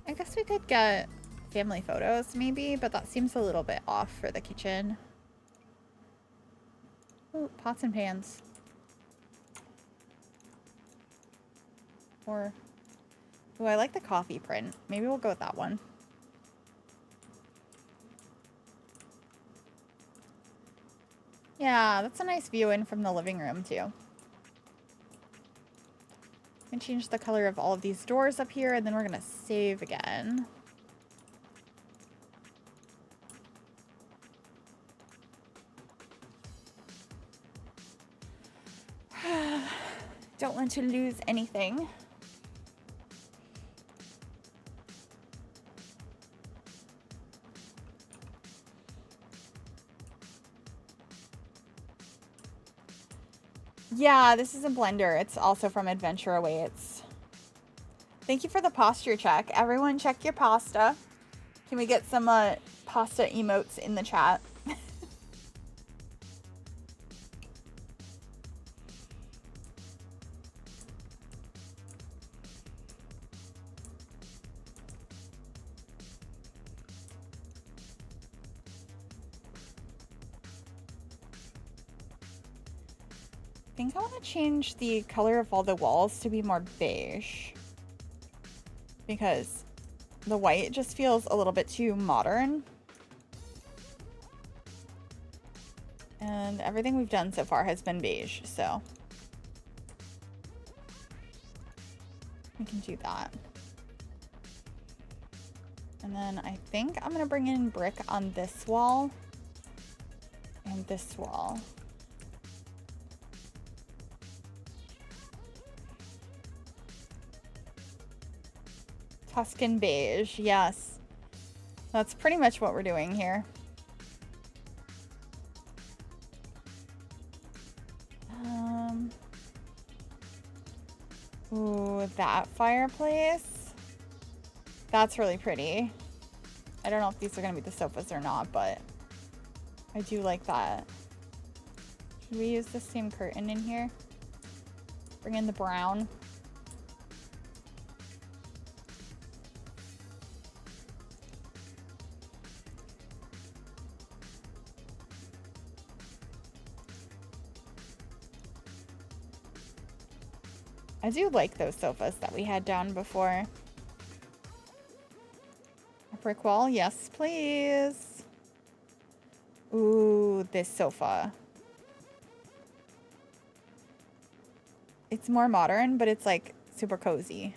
I guess we could get family photos maybe, but that seems a little bit off for the kitchen. Ooh, pots and pans. Or, ooh, I like the coffee print. Maybe we'll go with that one. Yeah, that's a nice view in from the living room too. And change the color of all of these doors up here, and then we're gonna save again. Don't want to lose anything. Yeah, this is a blender. It's also from Adventure Awaits. Thank you for the posture check. Everyone check your pasta. Can we get some pasta emotes in the chat? I think I want to change the color of all the walls to be more beige. Because the white just feels a little bit too modern. And everything we've done so far has been beige, so. We can do that. And then I think I'm gonna bring in brick on this wall and this wall. Tuscan beige, yes. That's pretty much what we're doing here. Ooh, that fireplace. That's really pretty. I don't know if these are gonna be the sofas or not, but I do like that. Should we use the same curtain in here? Bring in the brown. I do like those sofas that we had down before. A brick wall, yes, please. Ooh, this sofa. It's more modern, but it's like super cozy.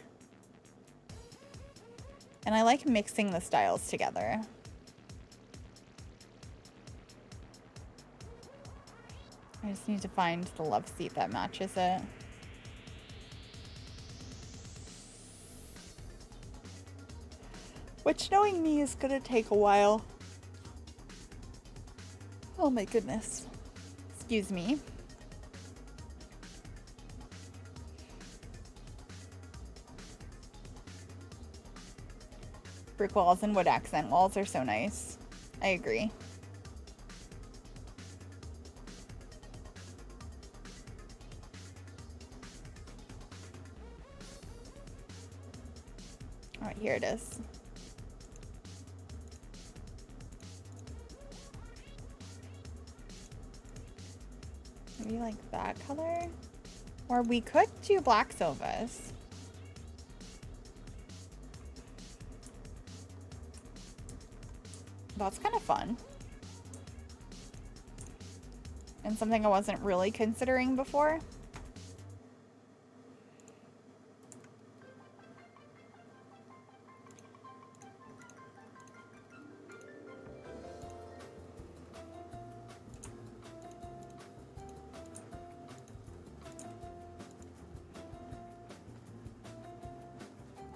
And I like mixing the styles together. I just need to find the love seat that matches it. Which, knowing me, is gonna take a while. Oh my goodness. Excuse me. Brick walls and wood accent walls are so nice. I agree. All right, here it is. Maybe like that color? Or we could do black sofas. That's kind of fun. And something I wasn't really considering before.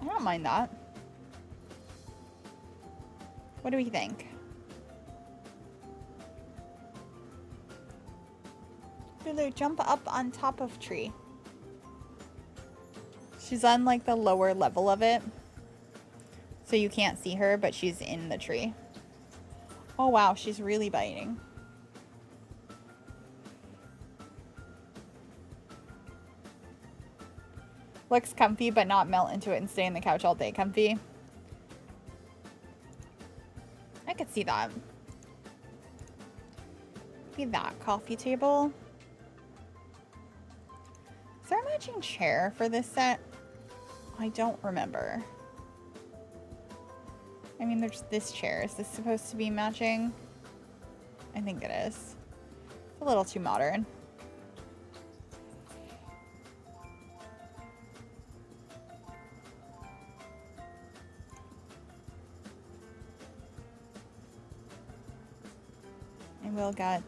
I don't mind that. What do we think? Lulu, jump up on top of tree. She's on like the lower level of it. So you can't see her, but she's in the tree. Oh wow, she's really biting. Looks comfy, but not melt into it and stay on the couch all day comfy. I could see that. Maybe that coffee table. Is there a matching chair for this set? I don't remember. I mean, there's this chair. Is this supposed to be matching? I think it is. It's a little too modern. And we'll get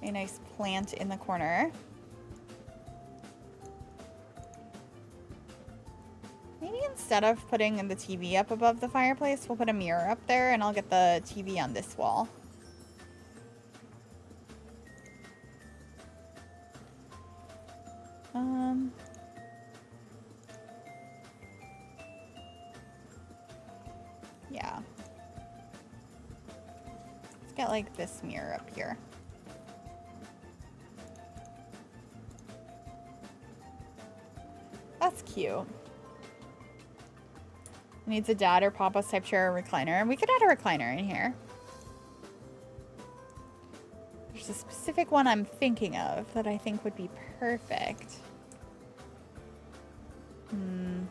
a nice plant in the corner. Maybe instead of putting the TV up above the fireplace, we'll put a mirror up there and I'll get the TV on this wall. Yeah. Let's get like this mirror up here. That's cute. Needs a dad or papa's type chair or recliner. We could add a recliner in here. There's a specific one I'm thinking of that I think would be perfect. Could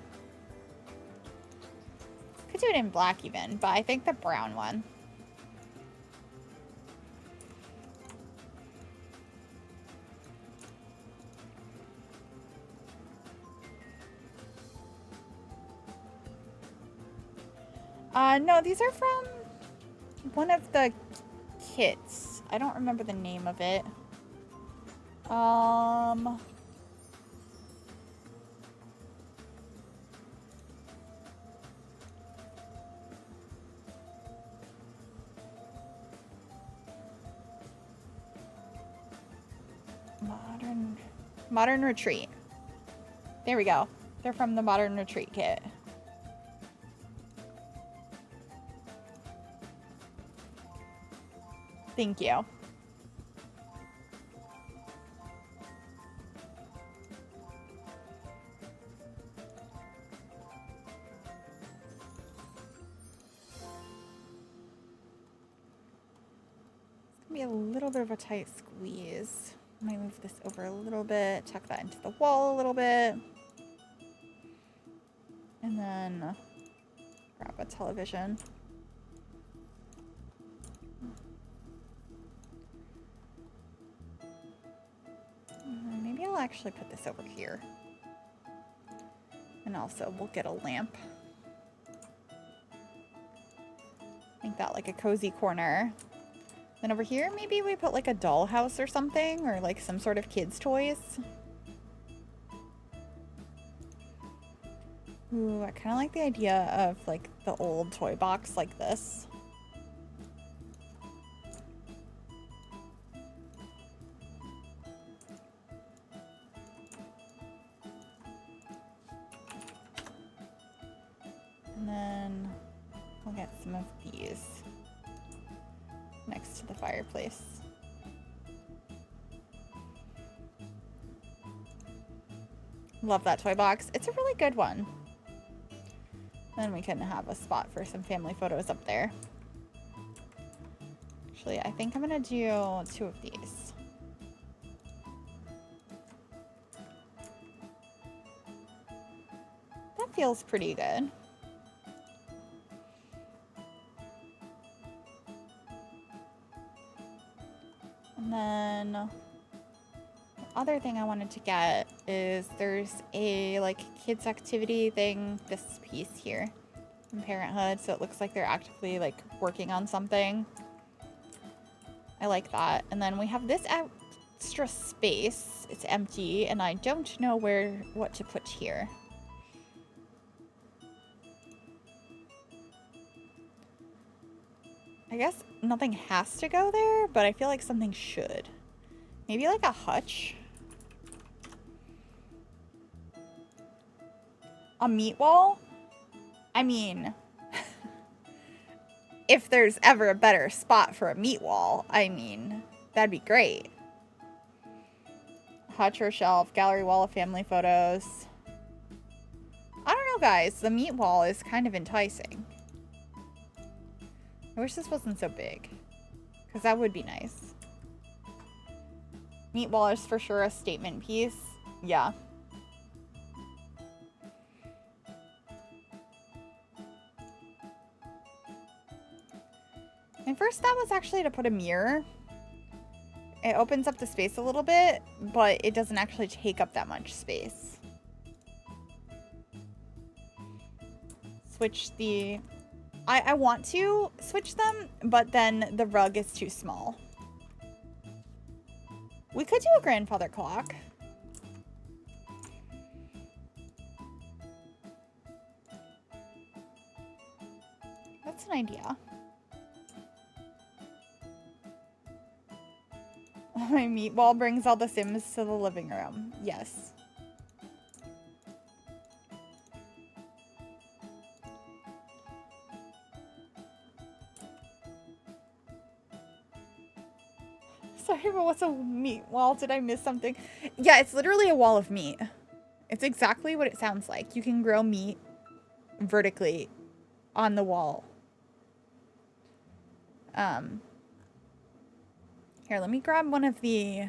do it in black even, but I think the brown one. No, these are from one of the kits. I don't remember the name of it. Modern Retreat. There we go. They're from the Modern Retreat kit. Thank you. It's gonna be a little bit of a tight squeeze. I might move this over a little bit, tuck that into the wall a little bit. And then grab a television. Maybe I'll actually put this over here. And also we'll get a lamp. Make that like a cozy corner. Then over here, maybe we put like a dollhouse or something, or like some sort of kids' toys. Ooh, I kind of like the idea of like the old toy box like this. And then we'll get some of these next to the fireplace. Love that toy box. It's a really good one. Then we can have a spot for some family photos up there. Actually, I think I'm gonna do 2 of these. That feels pretty good. And then the other thing I wanted to get is there's a like kids activity thing, this piece here from Parenthood, so it looks like they're actively like working on something. I like that. And then we have this extra space. It's empty and I don't know what to put here. I guess nothing has to go there, but I feel like something should. Maybe like a hutch. A meat wall? I mean, if there's ever a better spot for a meat wall, I mean, that'd be great. Hutch or shelf, gallery wall of family photos. I don't know, guys. The meat wall is kind of enticing. I wish this wasn't so big, because that would be nice. Meat wall is for sure a statement piece. Yeah. My first thought was actually to put a mirror. It opens up the space a little bit, but it doesn't actually take up that much space. Switch the... I want to switch them, but then the rug is too small. We could do a grandfather clock. That's an idea. My meat wall brings all the Sims to the living room. Yes. Sorry, but what's a meat wall? Did I miss something? Yeah, it's literally a wall of meat. It's exactly what it sounds like. You can grow meat vertically on the wall. Here, let me grab one of the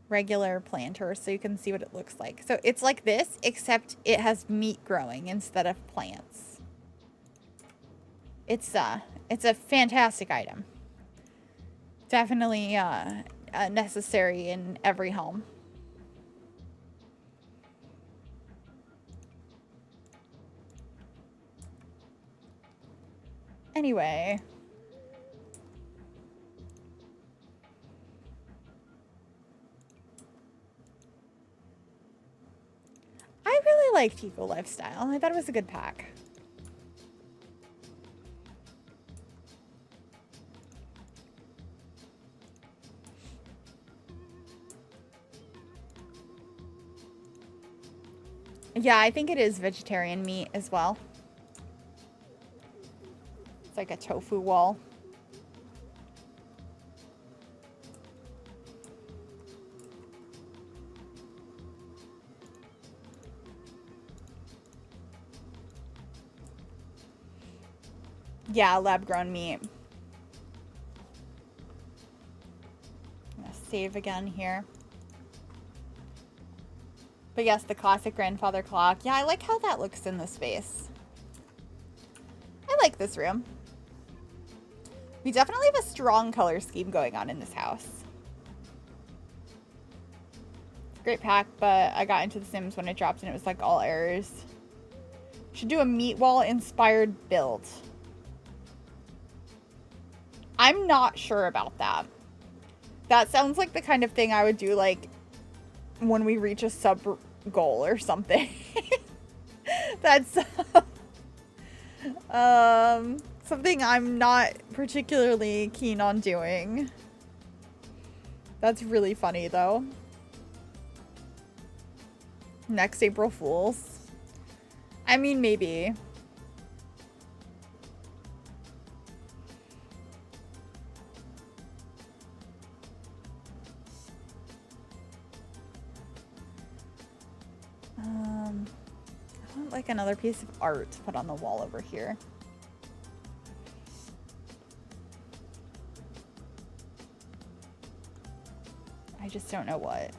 regular planters so you can see what it looks like. So it's like this, except it has meat growing instead of plants. It's a fantastic item. Definitely necessary in every home. Anyway. I really liked Eco Lifestyle. I thought it was a good pack. Yeah, I think it is vegetarian meat as well. It's like a tofu wall. Yeah, lab-grown meat. I'm gonna save again here. But yes, the classic grandfather clock. Yeah, I like how that looks in the space. I like this room. We definitely have a strong color scheme going on in this house. Great pack, but I got into The Sims when it dropped and it was like all errors. Should do a meat wall inspired build. I'm not sure about that. That sounds like the kind of thing I would do like when we reach a sub goal or something. That's something I'm not particularly keen on doing. That's really funny though. Next April Fools. I mean, maybe. I want like another piece of art to put on the wall over here. I just don't know what.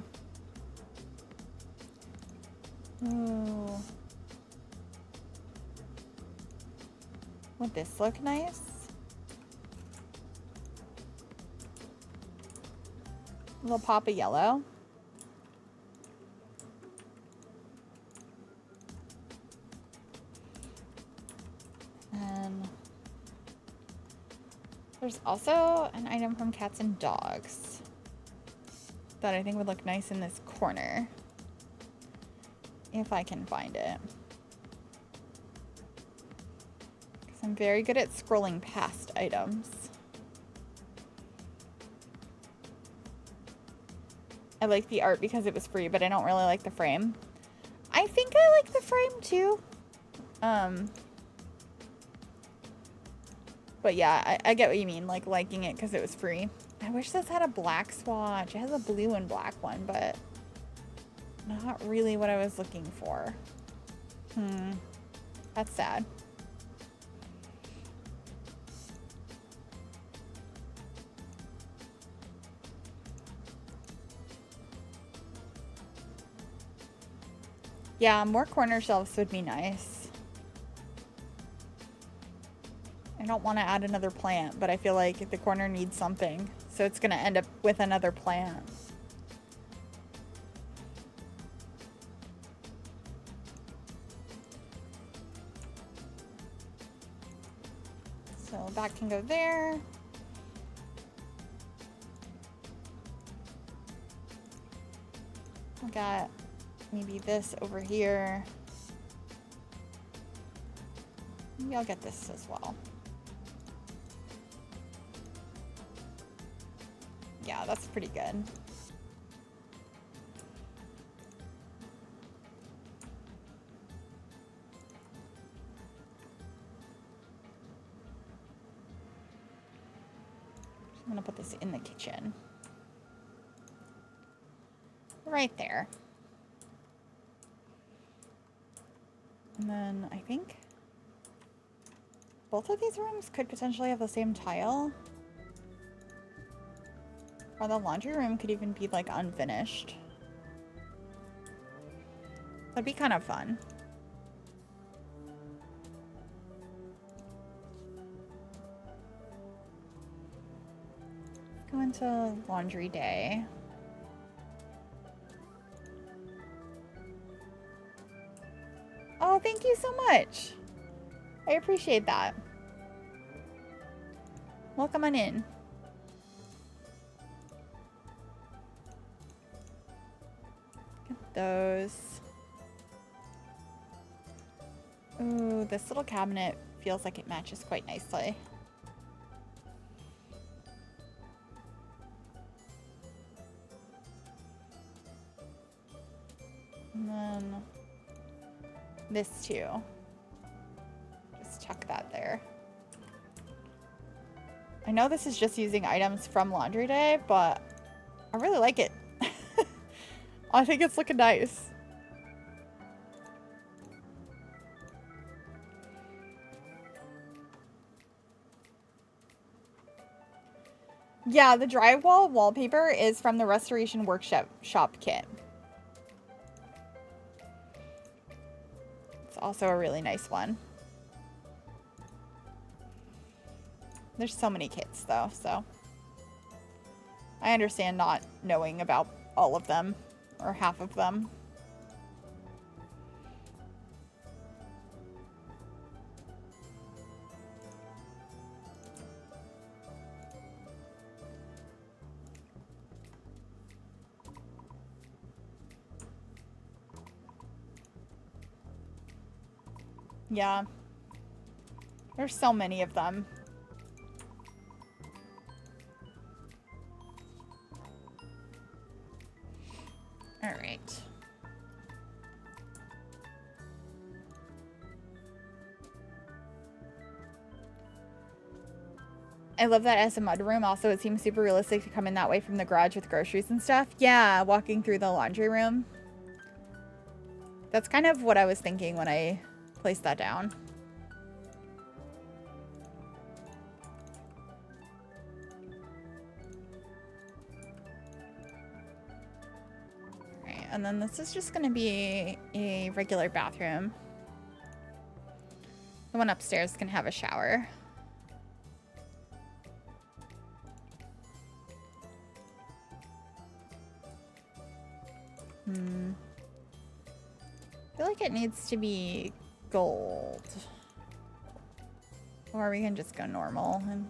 Ooh. Would this look nice? A little pop of yellow. And there's also an item from Cats and Dogs that I think would look nice in this corner. If I can find it. Because I'm very good at scrolling past items. I like the art because it was free, but I don't really like the frame. I think I like the frame too. But yeah, I get what you mean, like liking it because it was free. I wish this had a black swatch. It has a blue and black one, but not really what I was looking for. That's sad. Yeah, more corner shelves would be nice. I don't want to add another plant, but I feel like the corner needs something. So it's going to end up with another plant. So that can go there. I got maybe this over here. Maybe I'll get this as well. Yeah, that's pretty good. I'm gonna put this in the kitchen. Right there. And then I think both of these rooms could potentially have the same tile. Or the laundry room could even be like unfinished. That'd be kind of fun. Let's go into laundry day. Oh, thank you so much. I appreciate that. Welcome on in. Get those. Ooh, this little cabinet feels like it matches quite nicely. And then this too. Just tuck that there. I know this is just using items from laundry day, but I really like it. I think it's looking nice. Yeah, the drywall wallpaper is from the Restoration Workshop kit. It's also a really nice one. There's so many kits though, so I understand not knowing about all of them or half of them. Yeah. There's so many of them. All right. I love that as a mudroom. Also, it seems super realistic to come in that way from the garage with groceries and stuff. Yeah, walking through the laundry room. That's kind of what I was thinking when I placed that down. Alright, and then this is just going to be a regular bathroom. The one upstairs can have a shower. I feel like it needs to be gold. Or we can just go normal and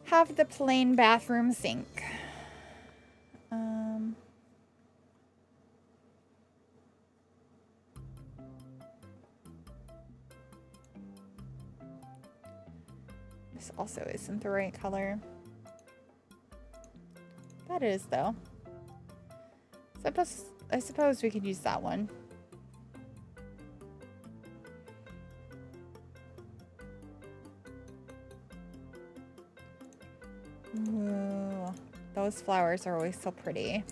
have the plain bathroom sink. This also isn't the right color. That is, though. I suppose we could use that one. Ooh, those flowers are always so pretty.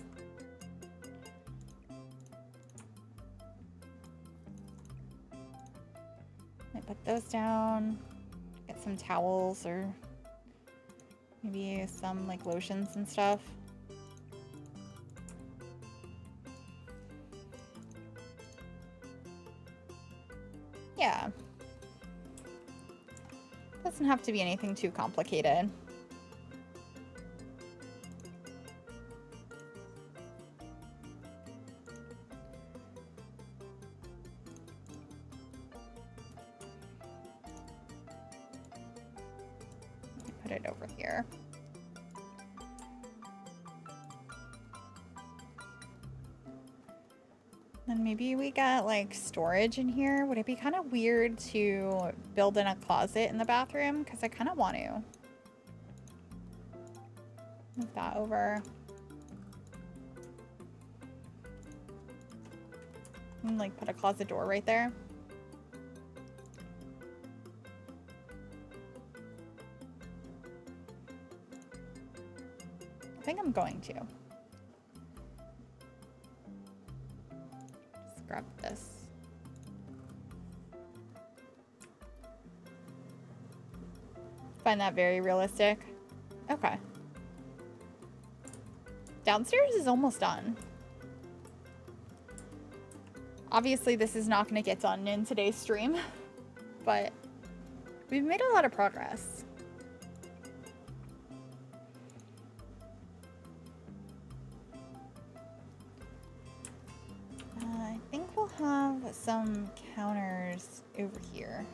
I put those down. Get some towels or maybe some like lotions and stuff. Yeah. Doesn't have to be anything too complicated. Put it over here. Then maybe we got like storage in here. Would it be kind of weird to build in a closet in the bathroom? Because I kind of want to. Move that over. And like put a closet door right there. I think I'm going to. Just grab this. Find that very realistic. Okay. Downstairs is almost done. Obviously, this is not going to get done in today's stream, but we've made a lot of progress. I think we'll have some counters over here.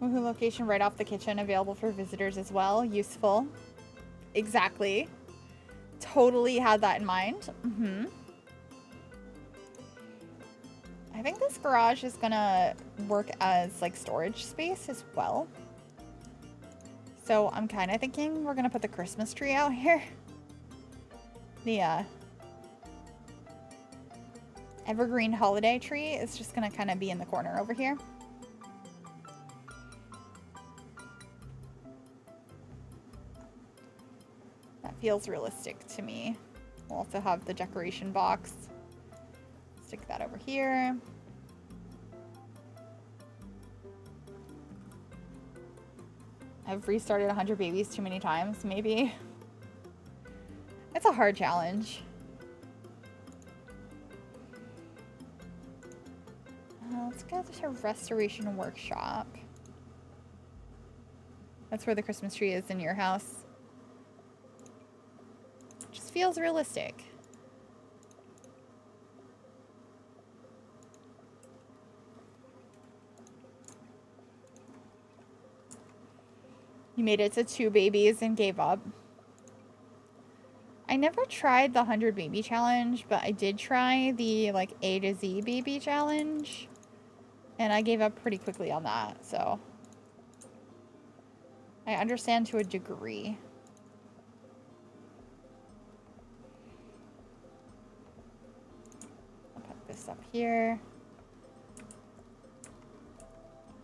Woohoo location right off the kitchen, available for visitors as well. Useful. Exactly. Totally had that in mind. I think this garage is gonna work as like storage space as well. So I'm kind of thinking we're gonna put the Christmas tree out here. The evergreen holiday tree is just gonna kind of be in the corner over here. That feels realistic to me. We'll also have the decoration box. Stick that over here. I've restarted 100 babies too many times, maybe. It's a hard challenge. Let's go to restoration workshop. That's where the Christmas tree is in your house. Just feels realistic. You made it to 2 babies and gave up. I never tried the 100 baby challenge, but I did try the like A to Z baby challenge. And I gave up pretty quickly on that, so I understand to a degree. I'll put this up here.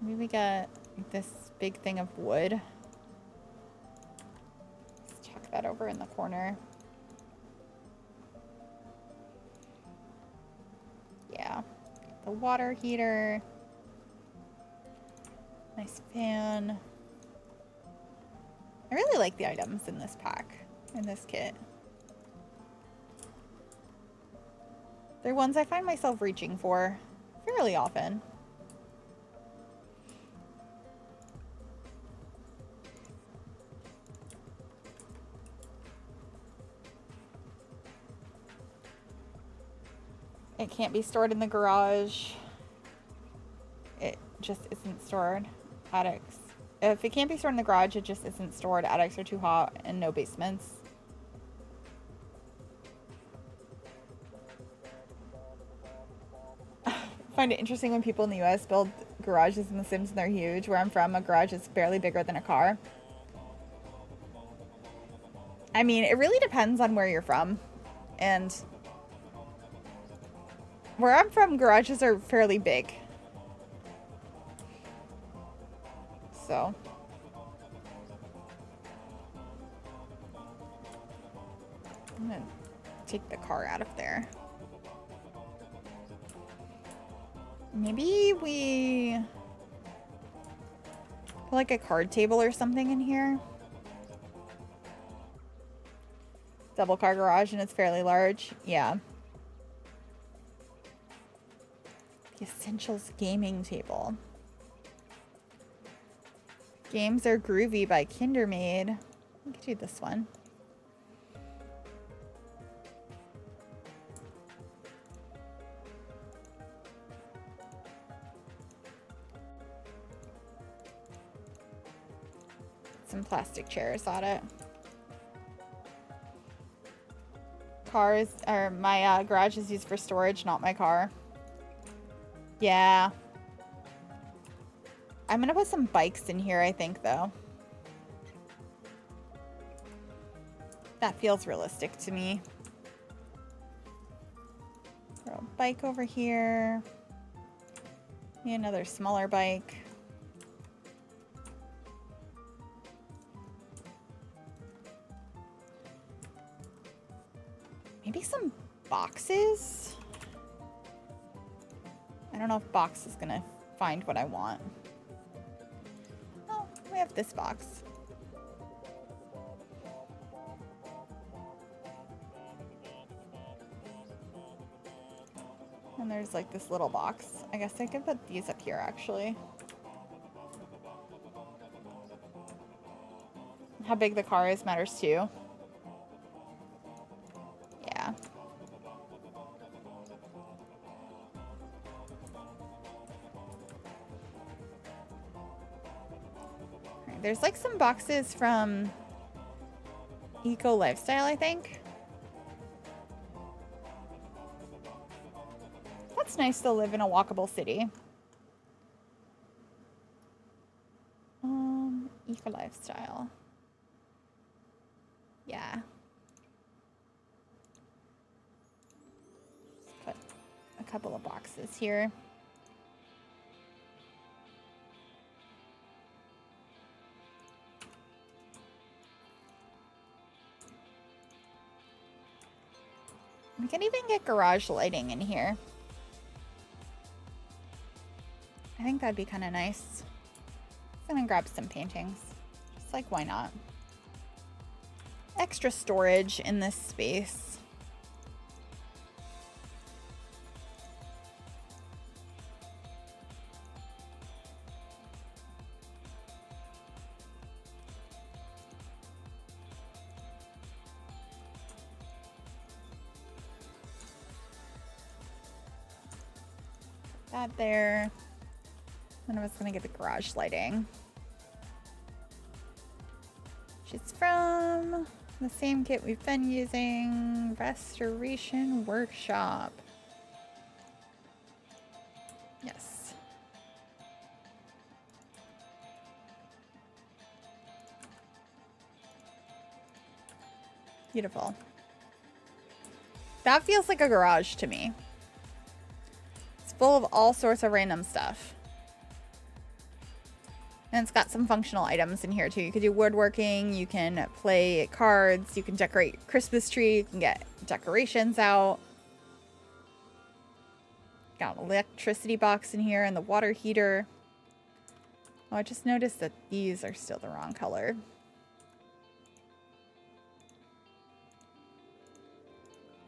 Maybe we got this big thing of wood. Let's chuck that over in the corner. Yeah. The water heater. Nice fan. I really like the items in this pack, in this kit. They're ones I find myself reaching for fairly often. It can't be stored in the garage. It just isn't stored. Attics. If it can't be stored in the garage, it just isn't stored. Attics are too hot and no basements. I find it interesting when people in the US build garages in The Sims and they're huge. Where I'm from, a garage is barely bigger than a car. I mean, it really depends on where you're from. And where I'm from, garages are fairly big. So I'm gonna take the car out of there. Maybe we put like a card table or something in here. Double car garage and it's fairly large. Yeah. The Essentials gaming table. Games Are Groovy by Kindermaid. We could do this one. Some plastic chairs on it. Cars, or my garage is used for storage, not my car. Yeah. I'm gonna put some bikes in here, I think, though. That feels realistic to me. Throw a bike over here. Maybe another smaller bike. Maybe some boxes? I don't know if box is gonna find what I want. Oh, we have this box. And there's like this little box. I guess I could put these up here actually. How big the car is matters too. Yeah. There's like some boxes from Eco Lifestyle, I think. That's nice to live in a walkable city. Eco Lifestyle. Yeah. Just put a couple of boxes here. We can even get garage lighting in here. I think that'd be kind of nice. I'm gonna grab some paintings. Just like, why not? Extra storage in this space. That there. One of us gonna get the garage lighting. She's from the same kit we've been using, Restoration Workshop. Yes. Beautiful. That feels like a garage to me. It's full of all sorts of random stuff. And it's got some functional items in here too. You could do woodworking, you can play cards, you can decorate your Christmas tree, you can get decorations out. Got an electricity box in here and the water heater. Oh, I just noticed that these are still the wrong color.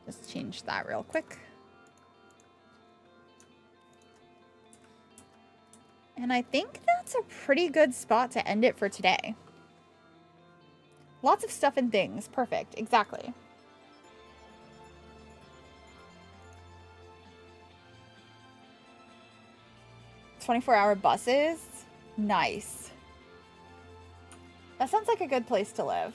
Just change that real quick. And I think that's a pretty good spot to end it for today. Lots of stuff and things. Perfect. Exactly. "24-hour buses? Nice. That sounds like a good place to live.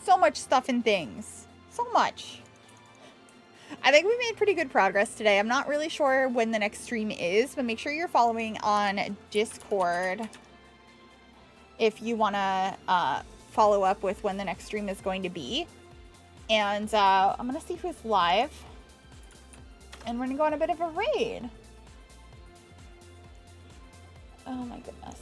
So much stuff and things. So much. I think we made pretty good progress today. I'm not really sure when the next stream is, but make sure you're following on Discord if you want to follow up with when the next stream is going to be. And I'm going to see who's live. And we're going to go on a bit of a raid. Oh my goodness.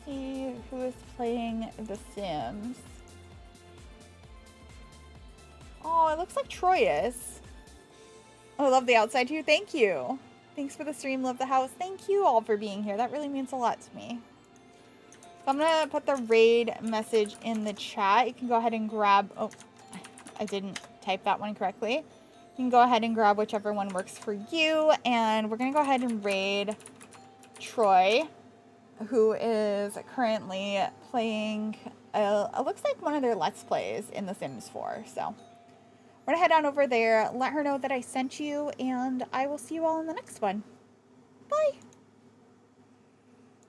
See who is playing The Sims. Oh, it looks like Troy is. Oh, I love the outside too. Thank you. Thanks for the stream. Love the house. Thank you all for being here. That really means a lot to me. So I'm going to put the raid message in the chat. You can go ahead and grab... Oh, I didn't type that one correctly. You can go ahead and grab whichever one works for you. And we're going to go ahead and raid Troy, who is currently playing, it looks like one of their Let's Plays in The Sims 4. So we're going to head on over there, let her know that I sent you, and I will see you all in the next one. Bye!